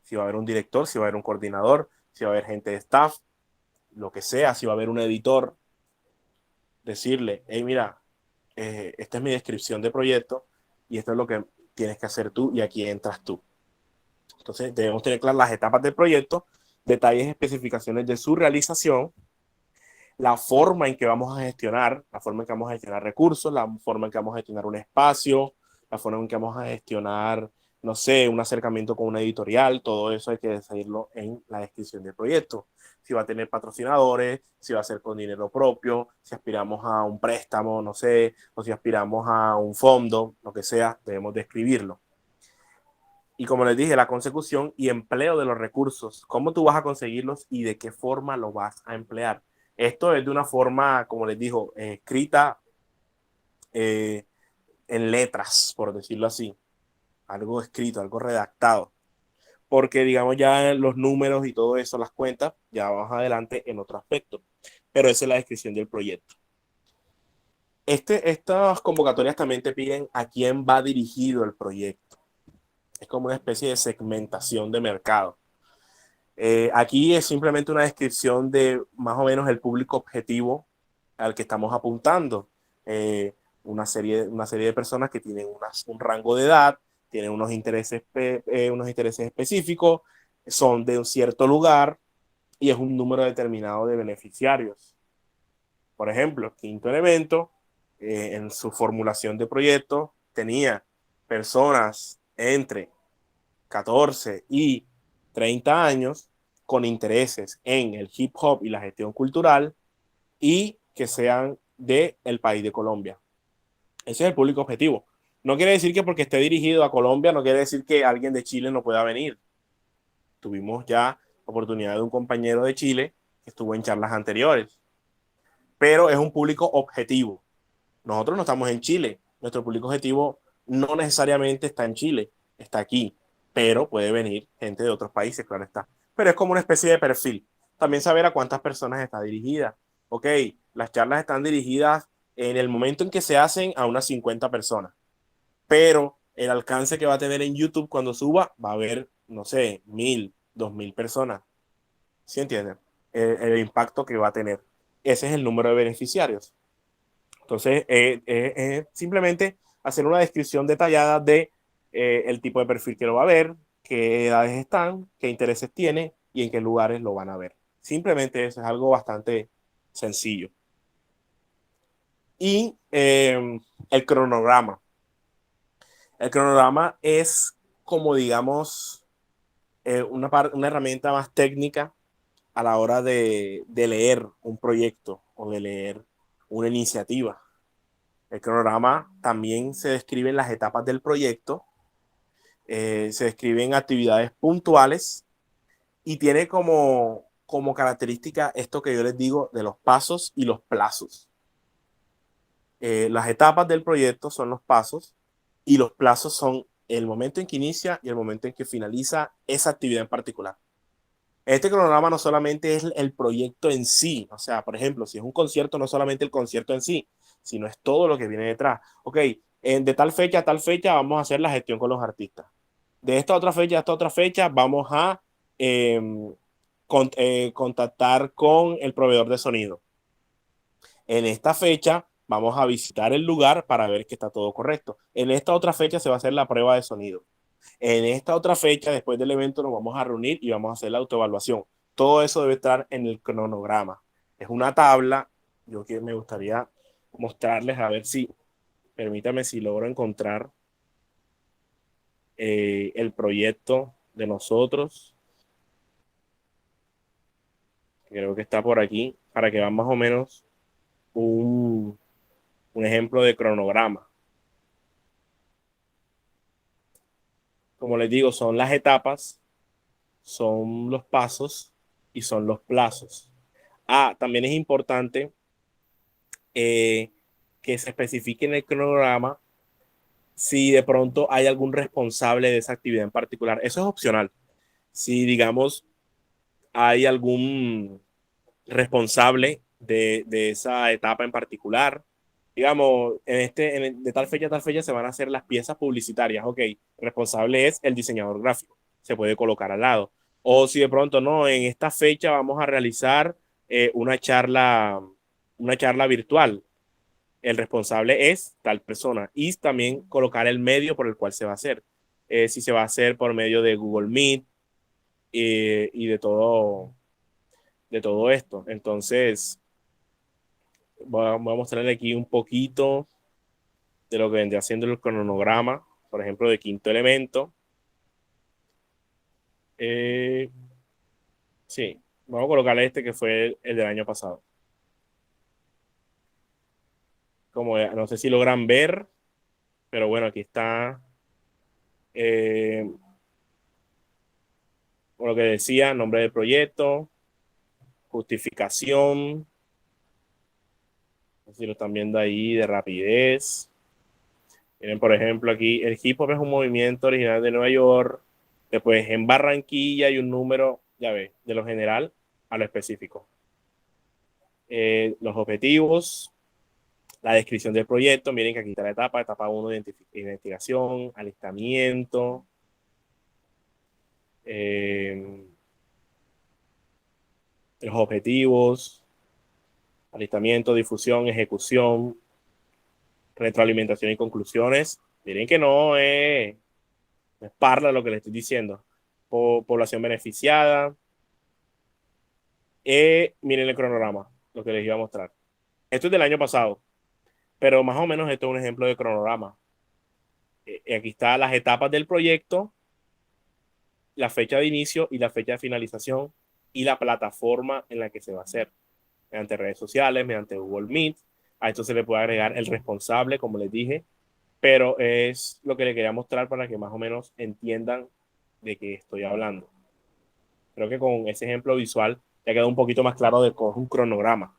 Si va a haber un director, si va a haber un coordinador, si va a haber gente de staff, lo que sea, si va a haber un editor, decirle, hey, mira, esta es mi descripción de proyecto y esto es lo que tienes que hacer tú y aquí entras tú. Entonces debemos tener claras las etapas del proyecto, detalles y especificaciones de su realización, la forma en que vamos a gestionar, la forma en que vamos a gestionar recursos, la forma en que vamos a gestionar un espacio, la forma en que vamos a gestionar, no sé, un acercamiento con una editorial. Todo eso hay que decidirlo en la descripción del proyecto. Si va a tener patrocinadores, si va a ser con dinero propio, si aspiramos a un préstamo, no sé, o si aspiramos a un fondo, lo que sea, debemos describirlo. Y como les dije, la consecución y empleo de los recursos, cómo tú vas a conseguirlos y de qué forma lo vas a emplear. Esto es de una forma, como les digo, escrita en letras, por decirlo así, algo escrito, algo redactado, porque digamos ya los números y todo eso, las cuentas, ya vamos adelante en otro aspecto, pero esa es la descripción del proyecto. Estas convocatorias también te piden a quién va dirigido el proyecto. Es como una especie de segmentación de mercado. Aquí es simplemente una descripción de más o menos el público objetivo al que estamos apuntando. Una serie de personas que tienen un rango de edad, tienen unos intereses específicos, son de un cierto lugar y es un número determinado de beneficiarios. Por ejemplo, quinto elemento, en su formulación de proyecto, tenía personas entre 14 y 30 años con intereses en el hip hop y la gestión cultural y que sean del país de Colombia. Ese es el público objetivo. No quiere decir que porque esté dirigido a Colombia, no quiere decir que alguien de Chile no pueda venir. Tuvimos ya oportunidad de un compañero de Chile que estuvo en charlas anteriores, pero es un público objetivo. Nosotros no estamos en Chile, nuestro público objetivo no necesariamente está en Chile, está aquí, pero puede venir gente de otros países, claro está. Pero es como una especie de perfil. También saber a cuántas personas está dirigida. Ok, las charlas están dirigidas en el momento en que se hacen a unas 50 personas, pero el alcance que va a tener en YouTube cuando suba va a haber, no sé, 1000, 2000 personas. ¿Sí entienden? El impacto que va a tener. Ese es el número de beneficiarios. Entonces, simplemente hacer una descripción detallada de el tipo de perfil que lo va a ver, qué edades están, qué intereses tiene y en qué lugares lo van a ver. Simplemente eso es algo bastante sencillo. Y el cronograma. El cronograma es como, digamos, una herramienta más técnica a la hora de leer un proyecto o de leer una iniciativa. El cronograma también se describen las etapas del proyecto, se describen actividades puntuales y tiene como característica esto que yo les digo de los pasos y los plazos. Las etapas del proyecto son los pasos y los plazos son el momento en que inicia y el momento en que finaliza esa actividad en particular. Este cronograma no solamente es el proyecto en sí, o sea, por ejemplo, si es un concierto, no solamente el concierto en sí, sino es todo lo que viene detrás. Ok, de tal fecha a tal fecha vamos a hacer la gestión con los artistas. De esta otra fecha a esta otra fecha vamos a contactar con el proveedor de sonido. En esta fecha vamos a visitar el lugar para ver que está todo correcto. En esta otra fecha se va a hacer la prueba de sonido. En esta otra fecha, después del evento, nos vamos a reunir y vamos a hacer la autoevaluación. Todo eso debe estar en el cronograma. Es una tabla. Yo que me gustaría mostrarles a ver si, permítame si logro encontrar el proyecto de nosotros. Creo que está por aquí para que vean más o menos un ejemplo de cronograma. Como les digo, son las etapas, son los pasos y son los plazos. También es importante que se especifique en el cronograma si de pronto hay algún responsable de esa actividad en particular. Eso es opcional. Si, digamos, hay algún responsable de esa etapa en particular, digamos, de tal fecha a tal fecha se van a hacer las piezas publicitarias. Ok, el responsable es el diseñador gráfico. Se puede colocar al lado. O si de pronto no, en esta fecha vamos a realizar una charla virtual. el responsable es tal persona, y también colocar el medio por el cual se va a hacer. Si se va a hacer por medio de Google Meet y de todo esto. Entonces, voy a mostrarle aquí un poquito de lo que vendría haciendo el cronograma, por ejemplo, de Quinto Elemento. Sí, vamos a colocarle este que fue el del año pasado. Como no sé si logran ver, pero bueno, aquí está lo que decía, nombre del proyecto, justificación, no sé si lo están viendo ahí, de rapidez. Miren, por ejemplo, aquí el hip hop es un movimiento original de Nueva York. Después en Barranquilla hay un número, ya ves, de lo general a lo específico. Los objetivos, la descripción del proyecto. Miren que aquí está la etapa 1, investigación, alistamiento. Los objetivos, alistamiento, difusión, ejecución, retroalimentación y conclusiones. Miren que no es parla lo que les estoy diciendo. Población beneficiada. Miren el cronograma, lo que les iba a mostrar. Esto es del año pasado, pero más o menos esto es un ejemplo de cronograma. Aquí están las etapas del proyecto, la fecha de inicio y la fecha de finalización y la plataforma en la que se va a hacer. Mediante redes sociales, mediante Google Meet. A esto se le puede agregar el responsable, como les dije, pero es lo que les quería mostrar para que más o menos entiendan de qué estoy hablando. Creo que con ese ejemplo visual ya queda un poquito más claro de cómo es un cronograma.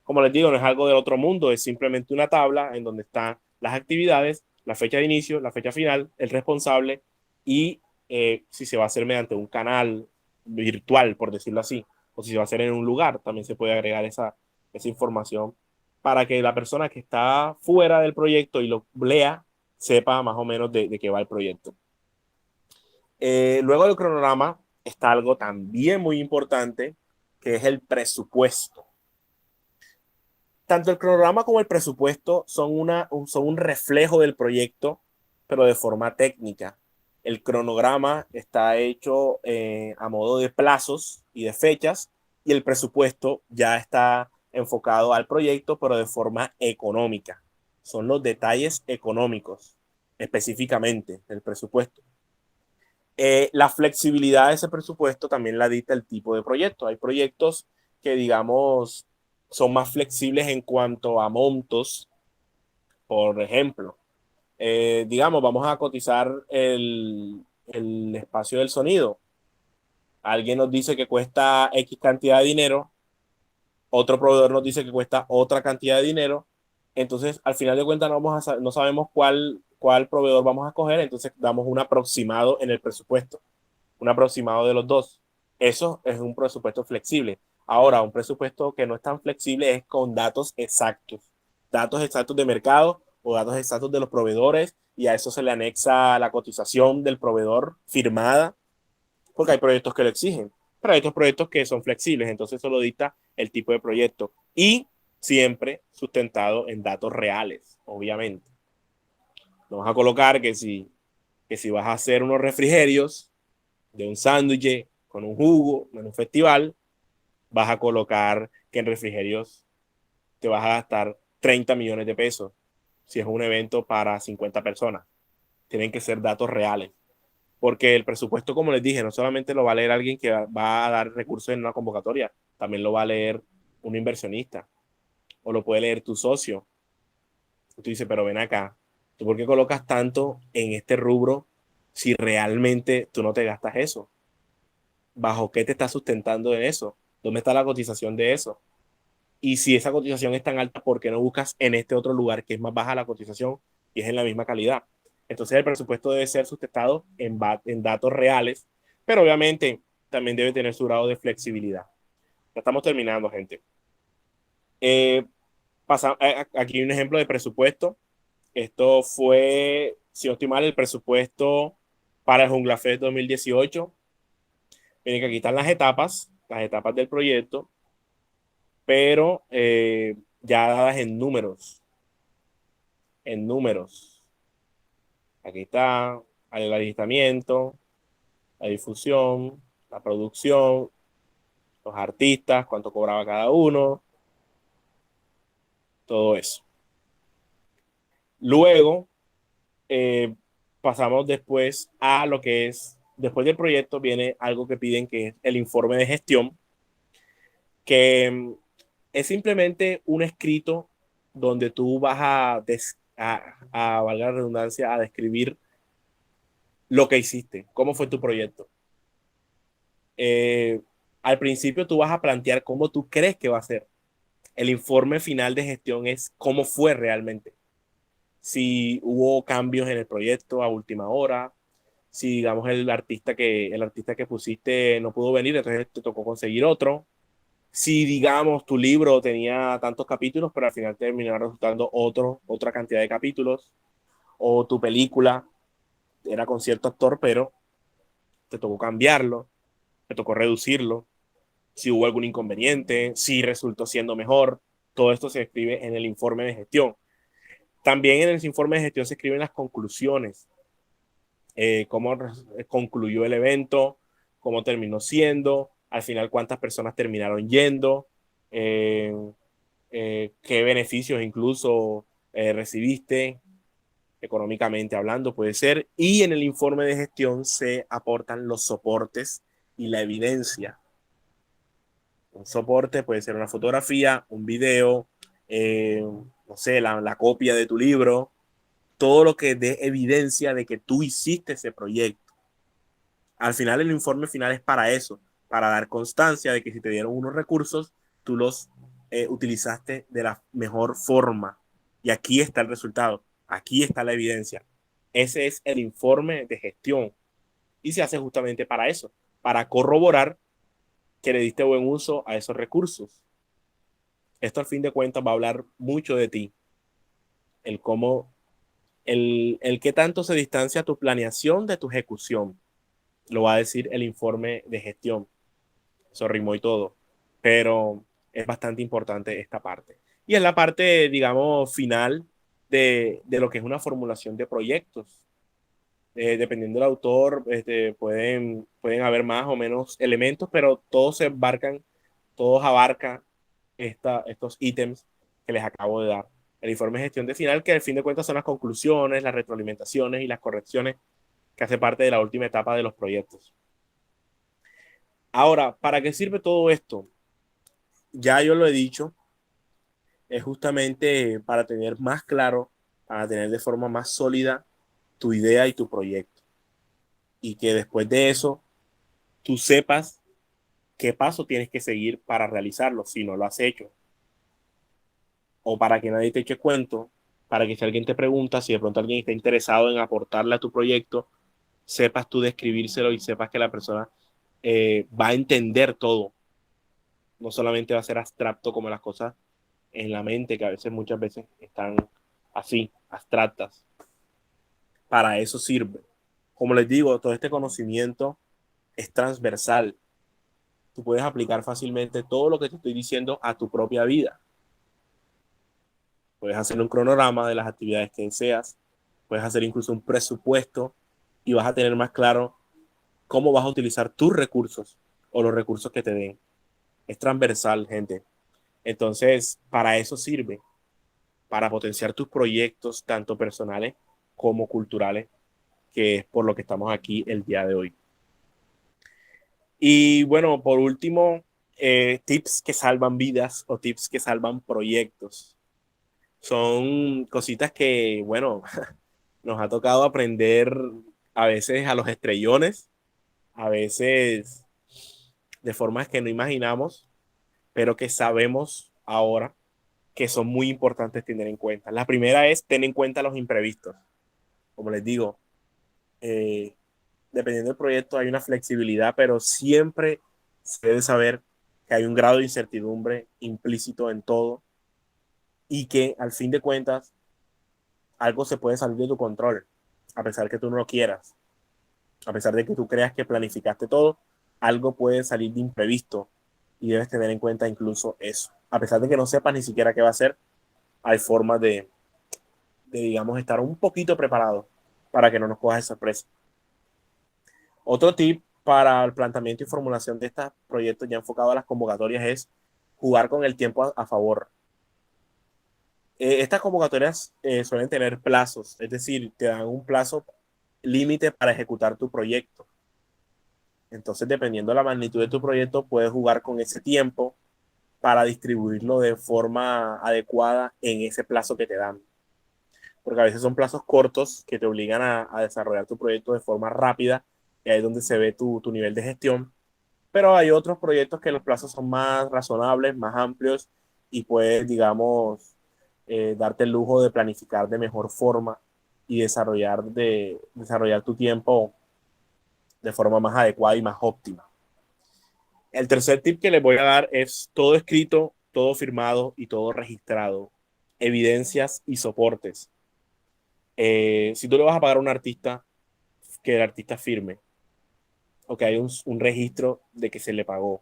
Como les digo, no es algo del otro mundo, es simplemente una tabla en donde están las actividades, la fecha de inicio, la fecha final, el responsable y si se va a hacer mediante un canal virtual, por decirlo así, o si se va a hacer en un lugar, también se puede agregar esa información para que la persona que está fuera del proyecto y lo lea sepa más o menos de qué va el proyecto. Luego del cronograma está algo también muy importante, que es el presupuesto. Tanto el cronograma como el presupuesto son un reflejo del proyecto, pero de forma técnica. El cronograma está hecho a modo de plazos y de fechas, y el presupuesto ya está enfocado al proyecto, pero de forma económica. Son los detalles económicos, específicamente, del presupuesto. La flexibilidad de ese presupuesto también la dicta el tipo de proyecto. Hay proyectos que, digamos, son más flexibles en cuanto a montos. Por ejemplo, digamos, vamos a cotizar el espacio del sonido. Alguien nos dice que cuesta X cantidad de dinero, otro proveedor nos dice que cuesta otra cantidad de dinero. Entonces, al final de cuentas, no sabemos cuál proveedor vamos a coger, entonces damos un aproximado en el presupuesto, un aproximado de los dos. Eso es un presupuesto flexible. Ahora, un presupuesto que no es tan flexible es con datos exactos de mercado o datos exactos de los proveedores, y a eso se le anexa la cotización del proveedor firmada, porque hay proyectos que lo exigen, pero hay otros proyectos que son flexibles, entonces eso lo dicta el tipo de proyecto y siempre sustentado en datos reales, obviamente. Vamos a colocar que si vas a hacer unos refrigerios de un sándwich con un jugo en un festival, vas a colocar que en refrigerios te vas a gastar 30 millones de pesos si es un evento para 50 personas. Tienen que ser datos reales. Porque el presupuesto, como les dije, no solamente lo va a leer alguien que va a dar recursos en una convocatoria, también lo va a leer un inversionista o lo puede leer tu socio. Tú dices, pero ven acá, ¿tú por qué colocas tanto en este rubro si realmente tú no te gastas eso? ¿Bajo qué te estás sustentando en eso? ¿Dónde está la cotización de eso? Y si esa cotización es tan alta, ¿por qué no buscas en este otro lugar que es más baja la cotización y es en la misma calidad? Entonces el presupuesto debe ser sustentado en datos reales, pero obviamente también debe tener su grado de flexibilidad. Ya estamos terminando, gente. Aquí hay un ejemplo de presupuesto. Esto fue, si no estoy mal, el presupuesto para el Jungla Fest 2018. Miren que aquí están las etapas del proyecto, pero ya dadas en números. en números. Aquí está el alistamiento, la difusión, la producción, los artistas, cuánto cobraba cada uno, todo eso. Luego pasamos después a lo que es, después del proyecto viene algo que piden que es el informe de gestión, que es simplemente un escrito donde tú vas a valga la redundancia, a describir lo que hiciste, cómo fue tu proyecto. Al principio tú vas a plantear cómo tú crees que va a ser. El informe final de gestión es cómo fue realmente. Si hubo cambios en el proyecto a última hora, si digamos el artista que pusiste no pudo venir, entonces te tocó conseguir otro. Si digamos tu libro tenía tantos capítulos, pero al final terminó resultando otra cantidad de capítulos, o tu película era con cierto actor, pero te tocó cambiarlo, te tocó reducirlo, si hubo algún inconveniente, si resultó siendo mejor, todo esto se escribe en el informe de gestión. También en el informe de gestión se escriben las conclusiones, cómo concluyó el evento, cómo terminó siendo, al final cuántas personas terminaron yendo, eh, qué beneficios incluso recibiste económicamente hablando, puede ser. Y en el informe de gestión se aportan los soportes y la evidencia. Un soporte puede ser una fotografía, un video, no sé, la copia de tu libro, todo lo que dé evidencia de que tú hiciste ese proyecto. Al final, el informe final es para eso, para dar constancia de que si te dieron unos recursos, tú los utilizaste de la mejor forma. Y aquí está el resultado, aquí está la evidencia. Ese es el informe de gestión y se hace justamente para eso, para corroborar que le diste buen uso a esos recursos. Esto al fin de cuentas va a hablar mucho de ti, el cómo, el qué tanto se distancia tu planeación de tu ejecución. Lo va a decir el informe de gestión. Eso rimó y todo, pero es bastante importante esta parte. Y es la parte, digamos, final de lo que es una formulación de proyectos. Dependiendo del autor, pueden haber más o menos elementos, pero todos abarcan estos ítems que les acabo de dar. El informe de gestión de final, que al fin de cuentas son las conclusiones, las retroalimentaciones y las correcciones que hace parte de la última etapa de los proyectos. Ahora, ¿para qué sirve todo esto? Ya yo lo he dicho, es justamente para tener más claro, para tener de forma más sólida tu idea y tu proyecto. Y que después de eso, tú sepas qué paso tienes que seguir para realizarlo si no lo has hecho. O para que nadie te eche cuento, para que si alguien te pregunta, si de pronto alguien está interesado en aportarle a tu proyecto, sepas tú describírselo y sepas que la persona va a entender todo. No solamente va a ser abstracto como las cosas en la mente, que a veces, muchas veces están así, abstractas. Para eso sirve. Como les digo, todo este conocimiento es transversal. Tú puedes aplicar fácilmente todo lo que te estoy diciendo a tu propia vida. Puedes hacer un cronograma de las actividades que deseas, puedes hacer incluso un presupuesto y vas a tener más claro cómo vas a utilizar tus recursos o los recursos que te den. Es transversal, gente. Entonces, para eso sirve, para potenciar tus proyectos, tanto personales como culturales, que es por lo que estamos aquí el día de hoy. Y bueno, por último, tips que salvan vidas o tips que salvan proyectos. Son cositas que, bueno, nos ha tocado aprender a veces a los estrellones, a veces de formas que no imaginamos, pero que sabemos ahora que son muy importantes tener en cuenta. La primera es tener en cuenta los imprevistos. Como les digo, dependiendo del proyecto hay una flexibilidad, pero siempre se debe saber que hay un grado de incertidumbre implícito en todo y que al fin de cuentas algo se puede salir de tu control, a pesar que tú no lo quieras, a pesar de que tú creas que planificaste todo, algo puede salir de imprevisto y debes tener en cuenta incluso eso. A pesar de que no sepas ni siquiera qué va a ser, hay formas digamos, estar un poquito preparados para que no nos coja de sorpresa. Otro tip para el planteamiento y formulación de estos proyectos ya enfocados a las convocatorias es jugar con el tiempo a favor. Estas convocatorias suelen tener plazos, es decir, te dan un plazo límite para ejecutar tu proyecto. Entonces, dependiendo de la magnitud de tu proyecto, puedes jugar con ese tiempo para distribuirlo de forma adecuada en ese plazo que te dan. Porque a veces son plazos cortos que te obligan a desarrollar tu proyecto de forma rápida, y ahí es donde se ve tu nivel de gestión. Pero hay otros proyectos que los plazos son más razonables, más amplios, y puedes, digamos, darte el lujo de planificar de mejor forma y desarrollar tu tiempo de forma más adecuada y más óptima. El tercer tip que les voy a dar es todo escrito, todo firmado y todo registrado. Evidencias y soportes. Si tú le vas a pagar a un artista, que el artista firme, o que hay un registro de que se le pagó.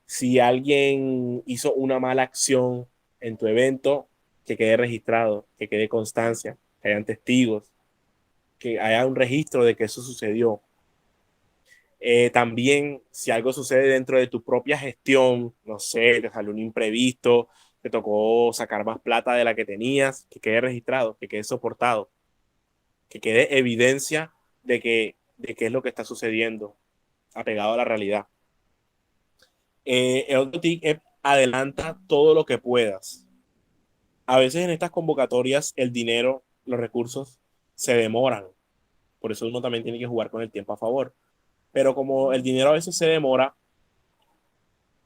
Si alguien hizo una mala acción en tu evento, que quede registrado, que quede constancia, que hayan testigos, que haya un registro de que eso sucedió. También, si algo sucede dentro de tu propia gestión, no sé, te salió un imprevisto, te tocó sacar más plata de la que tenías, que quede registrado, que quede soportado, que quede evidencia de qué es lo que está sucediendo, apegado a la realidad. El otro tip es adelanta todo lo que puedas. A veces en estas convocatorias el dinero, los recursos se demoran. Por eso uno también tiene que jugar con el tiempo a favor. Pero como el dinero a veces se demora,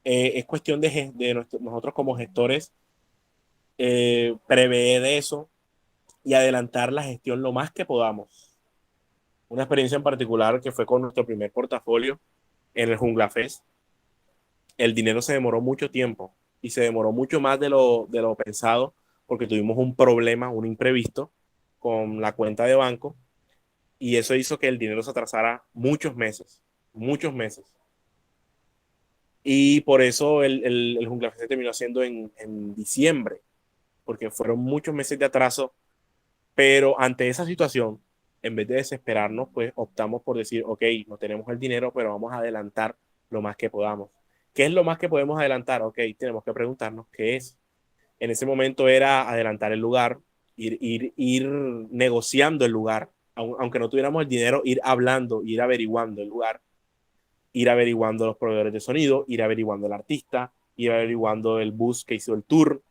es cuestión de nosotros como gestores prever eso y adelantar la gestión lo más que podamos. Una experiencia en particular que fue con nuestro primer portafolio en el Jungla Fest. El dinero se demoró mucho tiempo y se demoró mucho más de lo pensado porque tuvimos un problema, un imprevisto con la cuenta de banco, y eso hizo que el dinero se atrasara muchos meses. Y por eso el Jungla Fest se terminó haciendo en diciembre, porque fueron muchos meses de atraso. Pero ante esa situación, en vez de desesperarnos, pues optamos por decir, ok, no tenemos el dinero, pero vamos a adelantar lo más que podamos. ¿Qué es lo más que podemos adelantar? Ok, tenemos que preguntarnos qué es. En ese momento era adelantar el lugar, ir negociando el lugar, aunque no tuviéramos el dinero, ir hablando, ir averiguando el lugar, ir averiguando los proveedores de sonido, ir averiguando el artista, ir averiguando el bus que hizo el tour.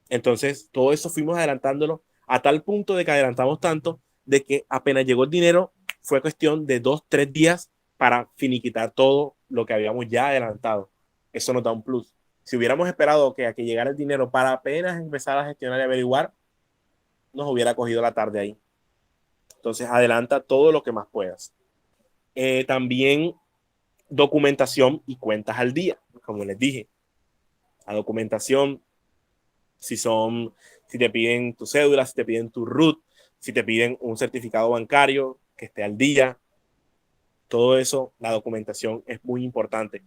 Entonces, todo eso fuimos adelantándolo a tal punto de que adelantamos tanto de que apenas llegó el dinero, fue cuestión de 2-3 días para finiquitar todo lo que habíamos ya adelantado. Eso nos da un plus. Si hubiéramos esperado a que llegara el dinero para apenas empezar a gestionar y averiguar, nos hubiera cogido la tarde ahí. Entonces, adelanta todo lo que más puedas. También documentación y cuentas al día, como les dije. La documentación, si te piden tu cédula, si te piden tu RUT, si te piden un certificado bancario que esté al día, todo eso, la documentación es muy importante,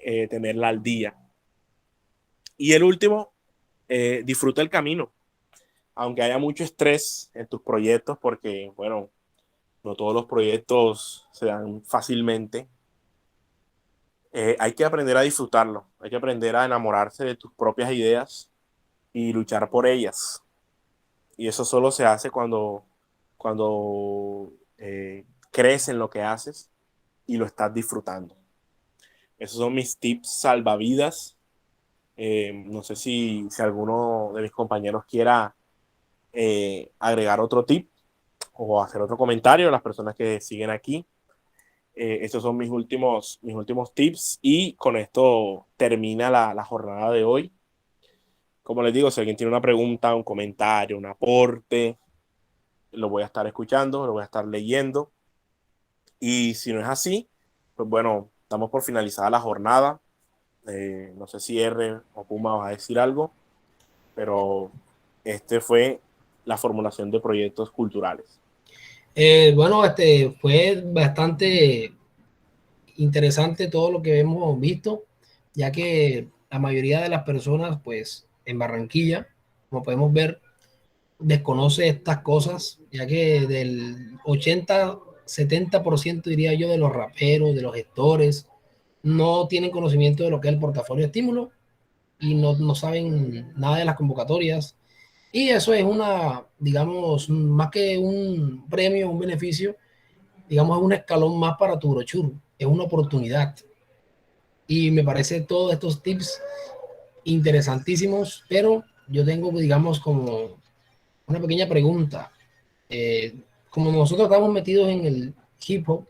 tenerla al día. Y el último, disfruta el camino. Aunque haya mucho estrés en tus proyectos, porque, bueno, no todos los proyectos se dan fácilmente, hay que aprender a disfrutarlo, hay que aprender a enamorarse de tus propias ideas y luchar por ellas. Y eso solo se hace cuando crees en lo que haces y lo estás disfrutando. Esos son mis tips salvavidas. No sé si alguno de mis compañeros quiera agregar otro tip o hacer otro comentario a las personas que siguen aquí. Estos son mis últimos tips, y con esto termina la jornada de hoy. Como les digo, si alguien tiene una pregunta, un comentario, un aporte, lo voy a estar escuchando, lo voy a estar leyendo. Y si no es así, pues bueno, estamos por finalizada la jornada. No sé si R o Puma va a decir algo, pero este fue la formulación de proyectos culturales. Bueno, fue bastante interesante todo lo que hemos visto, ya que la mayoría de las personas pues en Barranquilla, como podemos ver, desconoce estas cosas, ya que del 80-70% diría yo de los raperos, de los gestores, no tienen conocimiento de lo que es el portafolio de estímulo y no saben nada de las convocatorias. Y eso es una, digamos, más que un premio, un beneficio, digamos, es un escalón más para tu brochure, es una oportunidad. Y me parece todos estos tips interesantísimos, pero yo tengo, digamos, como una pequeña pregunta. Como nosotros estamos metidos en el hip hop,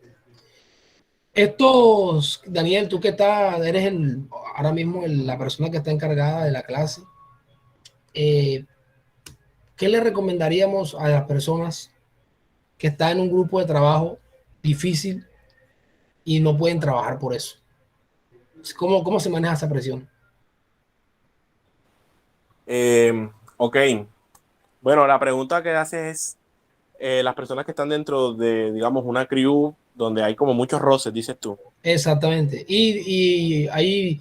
estos, Daniel, tú que estás, eres ahora mismo la persona que está encargada de la clase, eh, ¿qué le recomendaríamos a las personas que están en un grupo de trabajo difícil y no pueden trabajar por eso? ¿Cómo se maneja esa presión? Ok, bueno, la pregunta que haces es las personas que están dentro de, digamos, una crew donde hay como muchos roces, dices tú. Exactamente. Y hay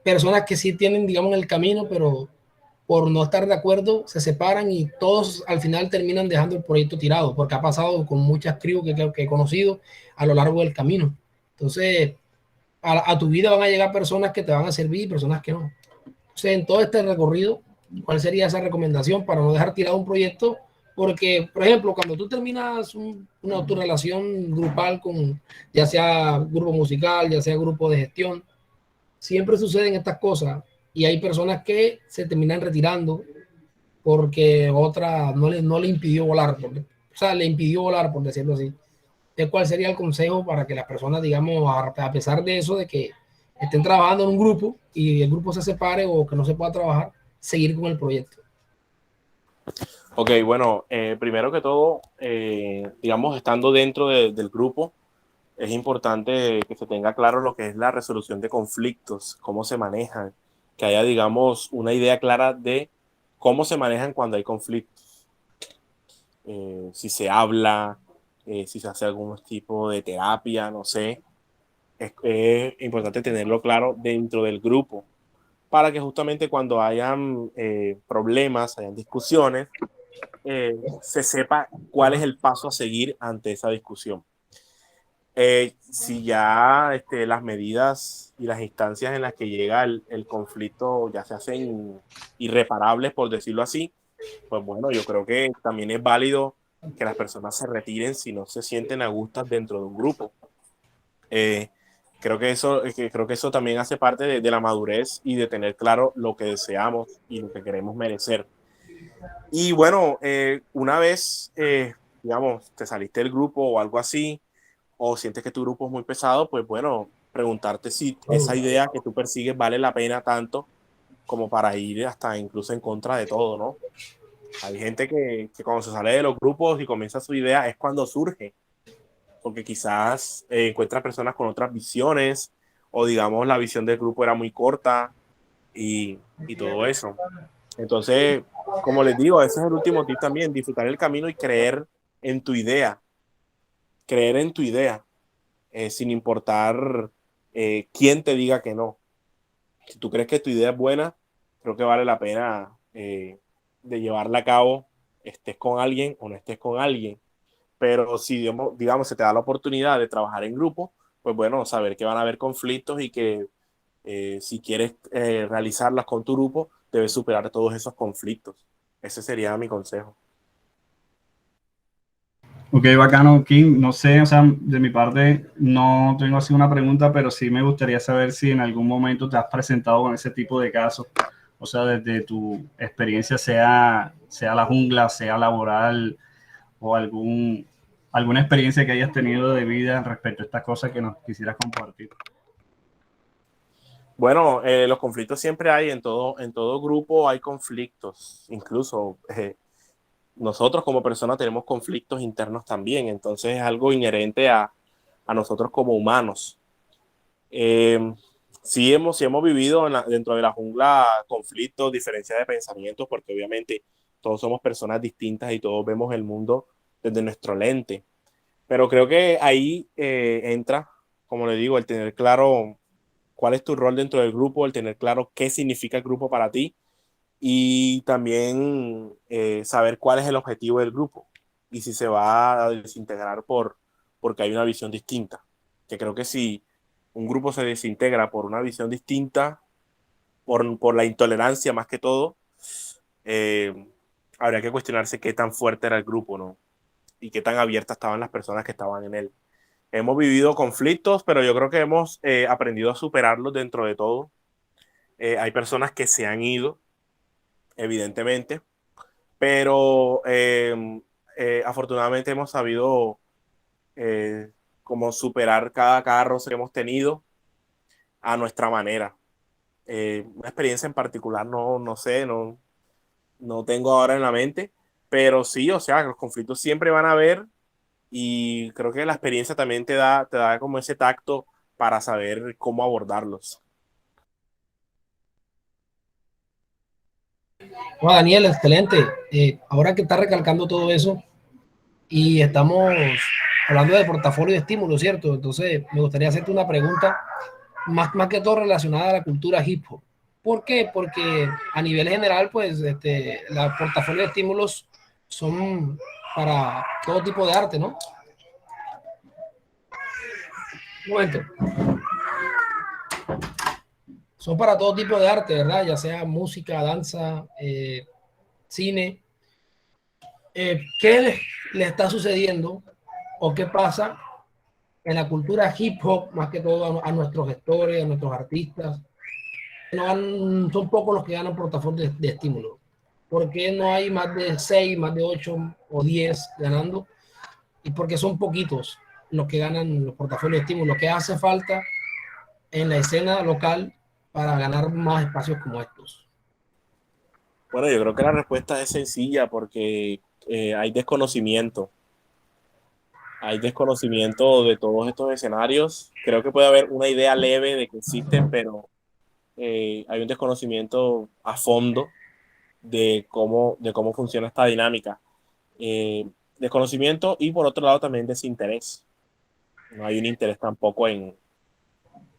personas que sí tienen, digamos, el camino, pero por no estar de acuerdo se separan y todos al final terminan dejando el proyecto tirado, porque ha pasado con muchas tribus que he conocido a lo largo del camino. Entonces, a tu vida van a llegar personas que te van a servir y personas que no. Entonces, en todo este recorrido, ¿cuál sería esa recomendación para no dejar tirado un proyecto? Porque, por ejemplo, cuando tú terminas una tu relación grupal con, ya sea grupo musical, ya sea grupo de gestión, siempre suceden estas cosas y hay personas que se terminan retirando porque otra no le impidió volar, o sea, le impidió volar, por decirlo así. Entonces, ¿cuál sería el consejo para que las personas, digamos, a pesar de eso, de que estén trabajando en un grupo y el grupo se separe o que no se pueda trabajar, seguir con el proyecto? Ok, bueno, primero que todo, digamos, estando dentro del grupo, es importante que se tenga claro lo que es la resolución de conflictos, cómo se manejan, que haya, digamos, una idea clara de cómo se manejan cuando hay conflictos. Si se habla, si se hace algún tipo de terapia, no sé. Es importante tenerlo claro dentro del grupo para que justamente cuando hayan problemas, hayan discusiones, se sepa cuál es el paso a seguir ante esa discusión. Si ya las medidas y las instancias en las que llega el conflicto ya se hacen irreparables, por decirlo así, pues bueno, yo creo que también es válido que las personas se retiren si no se sienten a gusto dentro de un grupo. Eh, creo que eso también hace parte de la madurez y de tener claro lo que deseamos y lo que queremos merecer. Y bueno, una vez, digamos, te saliste del grupo o algo así, o sientes que tu grupo es muy pesado, pues bueno, preguntarte si esa idea que tú persigues vale la pena tanto como para ir hasta incluso en contra de todo, ¿no? Hay gente que cuando se sale de los grupos y comienza su idea es cuando surge, porque quizás encuentra personas con otras visiones o digamos la visión del grupo era muy corta y todo eso. Entonces, como les digo, ese es el último tip también, disfrutar el camino y en tu idea, creer en tu idea, sin importar quién te diga que no. Si tú crees que tu idea es buena, creo que vale la pena de llevarla a cabo, estés con alguien o no estés con alguien. Pero si, digamos, se te da la oportunidad de trabajar en grupo, pues bueno, saber que van a haber conflictos y que si quieres realizarlas con tu grupo, debes superar todos esos conflictos. Ese sería mi consejo. Ok, bacano, Kim. No sé, o sea, de mi parte no tengo así una pregunta, pero sí me gustaría saber si en algún momento te has presentado con ese tipo de casos. O sea, desde tu experiencia, sea la jungla, sea laboral o alguna experiencia que hayas tenido de vida respecto a estas cosas que nos quisieras compartir. Bueno, los conflictos siempre hay, en todo grupo hay conflictos, incluso nosotros como personas tenemos conflictos internos también, entonces es algo inherente a nosotros como humanos. Eh, sí hemos vivido dentro de la jungla conflictos, diferencias de pensamientos, porque obviamente todos somos personas distintas y todos vemos el mundo desde nuestro lente. Pero creo que ahí entra, como le digo, el tener claro cuál es tu rol dentro del grupo, el tener claro qué significa el grupo para ti y también saber cuál es el objetivo del grupo y si se va a desintegrar porque hay una visión distinta. Que creo que si un grupo se desintegra por una visión distinta, por la intolerancia más que todo, eh, habría que cuestionarse qué tan fuerte era el grupo, ¿no? Y qué tan abiertas estaban las personas que estaban en él. Hemos vivido conflictos, pero yo creo que hemos aprendido a superarlos dentro de todo. Hay personas que se han ido, evidentemente, pero afortunadamente hemos sabido eh, como superar cada roce que hemos tenido a nuestra manera. Una experiencia en particular no sé, no tengo ahora en la mente, pero sí, o sea, los conflictos siempre van a haber y creo que la experiencia también te da como ese tacto para saber cómo abordarlos. Bueno, Daniel, excelente. Ahora que está recalcando todo eso y estamos hablando de portafolio de estímulos, ¿cierto? Entonces, me gustaría hacerte una pregunta más que todo relacionada a la cultura hip hop. ¿Por qué? Porque a nivel general, pues, la portafolio de estímulos son para todo tipo de arte, ¿no? Un momento. Son para todo tipo de arte, ¿verdad? Ya sea música, danza, cine. ¿Qué le está sucediendo o qué pasa en la cultura hip hop, más que todo a nuestros gestores, a nuestros artistas? Son pocos los que ganan portafolios de estímulo. ¿Por qué no hay más de 6, más de 8 o 10 ganando? Y porque son poquitos los que ganan los portafolios de estímulo. ¿Qué hace falta en la escena local para ganar más espacios como estos? Bueno, yo creo que la respuesta es sencilla porque hay desconocimiento. Hay desconocimiento de todos estos escenarios. Creo que puede haber una idea leve de que existen, pero hay un desconocimiento a fondo de cómo funciona esta dinámica. Eh, Desconocimiento y por otro lado también desinterés. No hay un interés tampoco en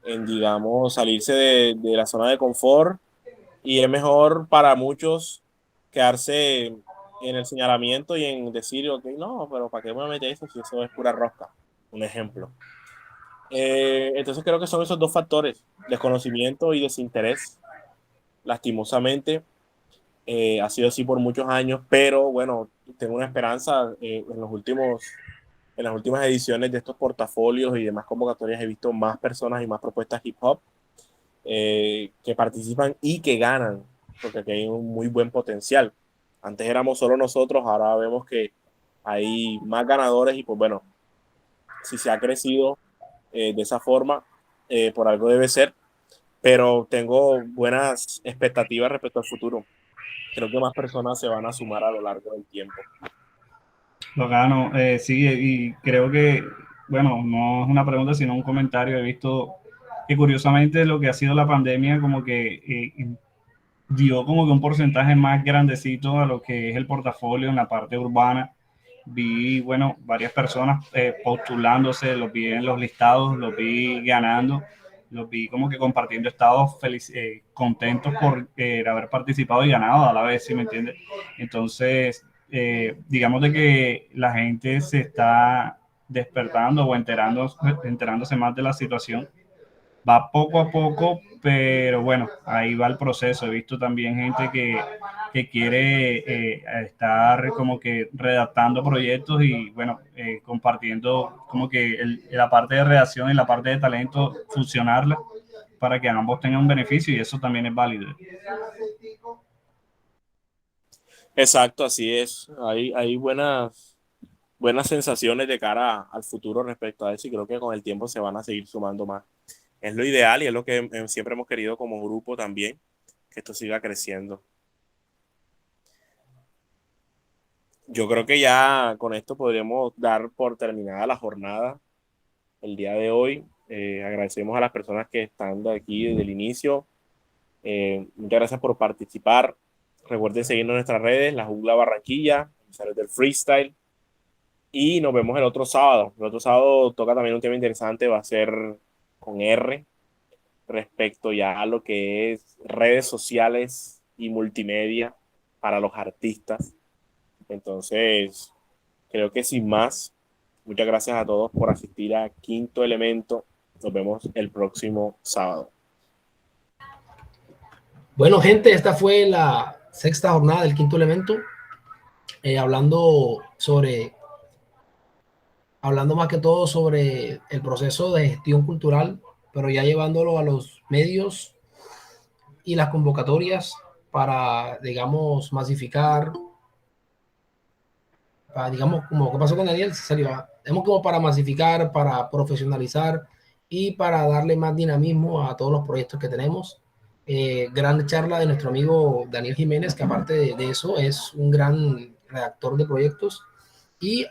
digamos, salirse de la zona de confort y es mejor para muchos quedarse en el señalamiento y en decir, ok, no, pero ¿para qué me mete eso si eso es pura rosca? Un ejemplo. Entonces creo que son esos dos factores, desconocimiento y desinterés. Lastimosamente, ha sido así por muchos años, pero bueno, tengo una esperanza. En las últimas ediciones de estos portafolios y demás convocatorias he visto más personas y más propuestas hip hop que participan y que ganan, porque aquí hay un muy buen potencial. Antes éramos solo nosotros, ahora vemos que hay más ganadores y pues bueno, si se ha crecido de esa forma, por algo debe ser, pero tengo buenas expectativas respecto al futuro. Creo que más personas se van a sumar a lo largo del tiempo. Lo gano, sí, y creo que, bueno, no es una pregunta, sino un comentario. He visto que curiosamente lo que ha sido la pandemia como que dio como que un porcentaje más grandecito a lo que es el portafolio en la parte urbana. Vi, bueno, varias personas postulándose, los vi en los listados, los vi ganando, los vi como que compartiendo estados contentos por haber participado y ganado a la vez, ¿sí me entiendes? Entonces, digamos de que la gente se está despertando o enterándose más de la situación. Va poco a poco, pero bueno, ahí va el proceso. He visto también gente que quiere estar como que redactando proyectos y bueno, compartiendo como que la parte de redacción y la parte de talento, fusionarla para que ambos tengan un beneficio y eso también es válido. Exacto, así es. Hay buenas sensaciones de cara al futuro respecto a eso y creo que con el tiempo se van a seguir sumando más. Es lo ideal y es lo que siempre hemos querido como grupo también, que esto siga creciendo. Yo creo que ya con esto podríamos dar por terminada la jornada el día de hoy. Agradecemos a las personas que están de aquí desde el inicio. Muchas gracias por participar. Recuerden seguirnos en nuestras redes, La Jungla Barranquilla, emisarios del Freestyle. Y nos vemos el otro sábado. El otro sábado toca también un tema interesante, va a ser con R, respecto ya a lo que es redes sociales y multimedia para los artistas. Entonces, creo que sin más, muchas gracias a todos por asistir a Quinto Elemento. Nos vemos el próximo sábado. Bueno, gente, esta fue la sexta jornada del Quinto Elemento, hablando más que todo sobre el proceso de gestión cultural, pero ya llevándolo a los medios y las convocatorias para, digamos, masificar, para, digamos, como que pasó con Daniel, tenemos como para masificar, para profesionalizar y para darle más dinamismo a todos los proyectos que tenemos. Gran charla de nuestro amigo Daniel Jiménez, que aparte de eso es un gran redactor de proyectos, y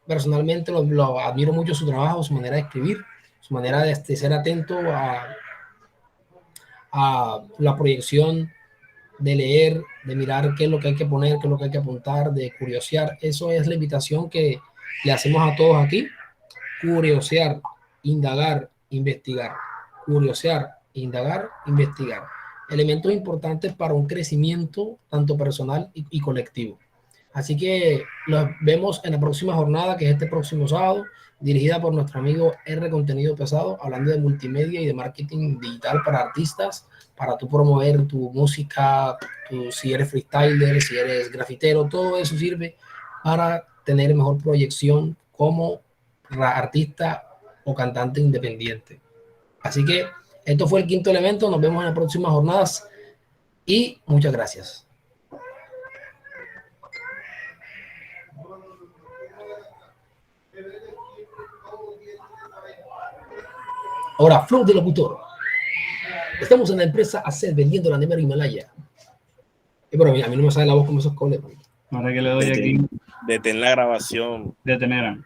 personalmente lo admiro mucho su trabajo, su manera de escribir, su manera de ser atento a la proyección, de leer, de mirar qué es lo que hay que poner, qué es lo que hay que apuntar, de curiosear. Eso es la invitación que le hacemos a todos aquí: curiosear, indagar, investigar. Curiosear, indagar, investigar. Elementos importantes para un crecimiento tanto personal y colectivo. Así que nos vemos en la próxima jornada, que es este próximo sábado, dirigida por nuestro amigo R Contenido Pesado, hablando de multimedia y de marketing digital para artistas, para tú promover tu música, si eres freestyler, si eres grafitero, todo eso sirve para tener mejor proyección como artista o cantante independiente. Así que esto fue el Quinto Elemento. Nos vemos en las próximas jornadas y muchas gracias. Ahora, Flow de Locutor. Estamos en la empresa ACED vendiendo la nevera Himalaya. Pero a mí no me sale la voz como esos coles. Ahora que le doy aquí. Detén la grabación. Detener.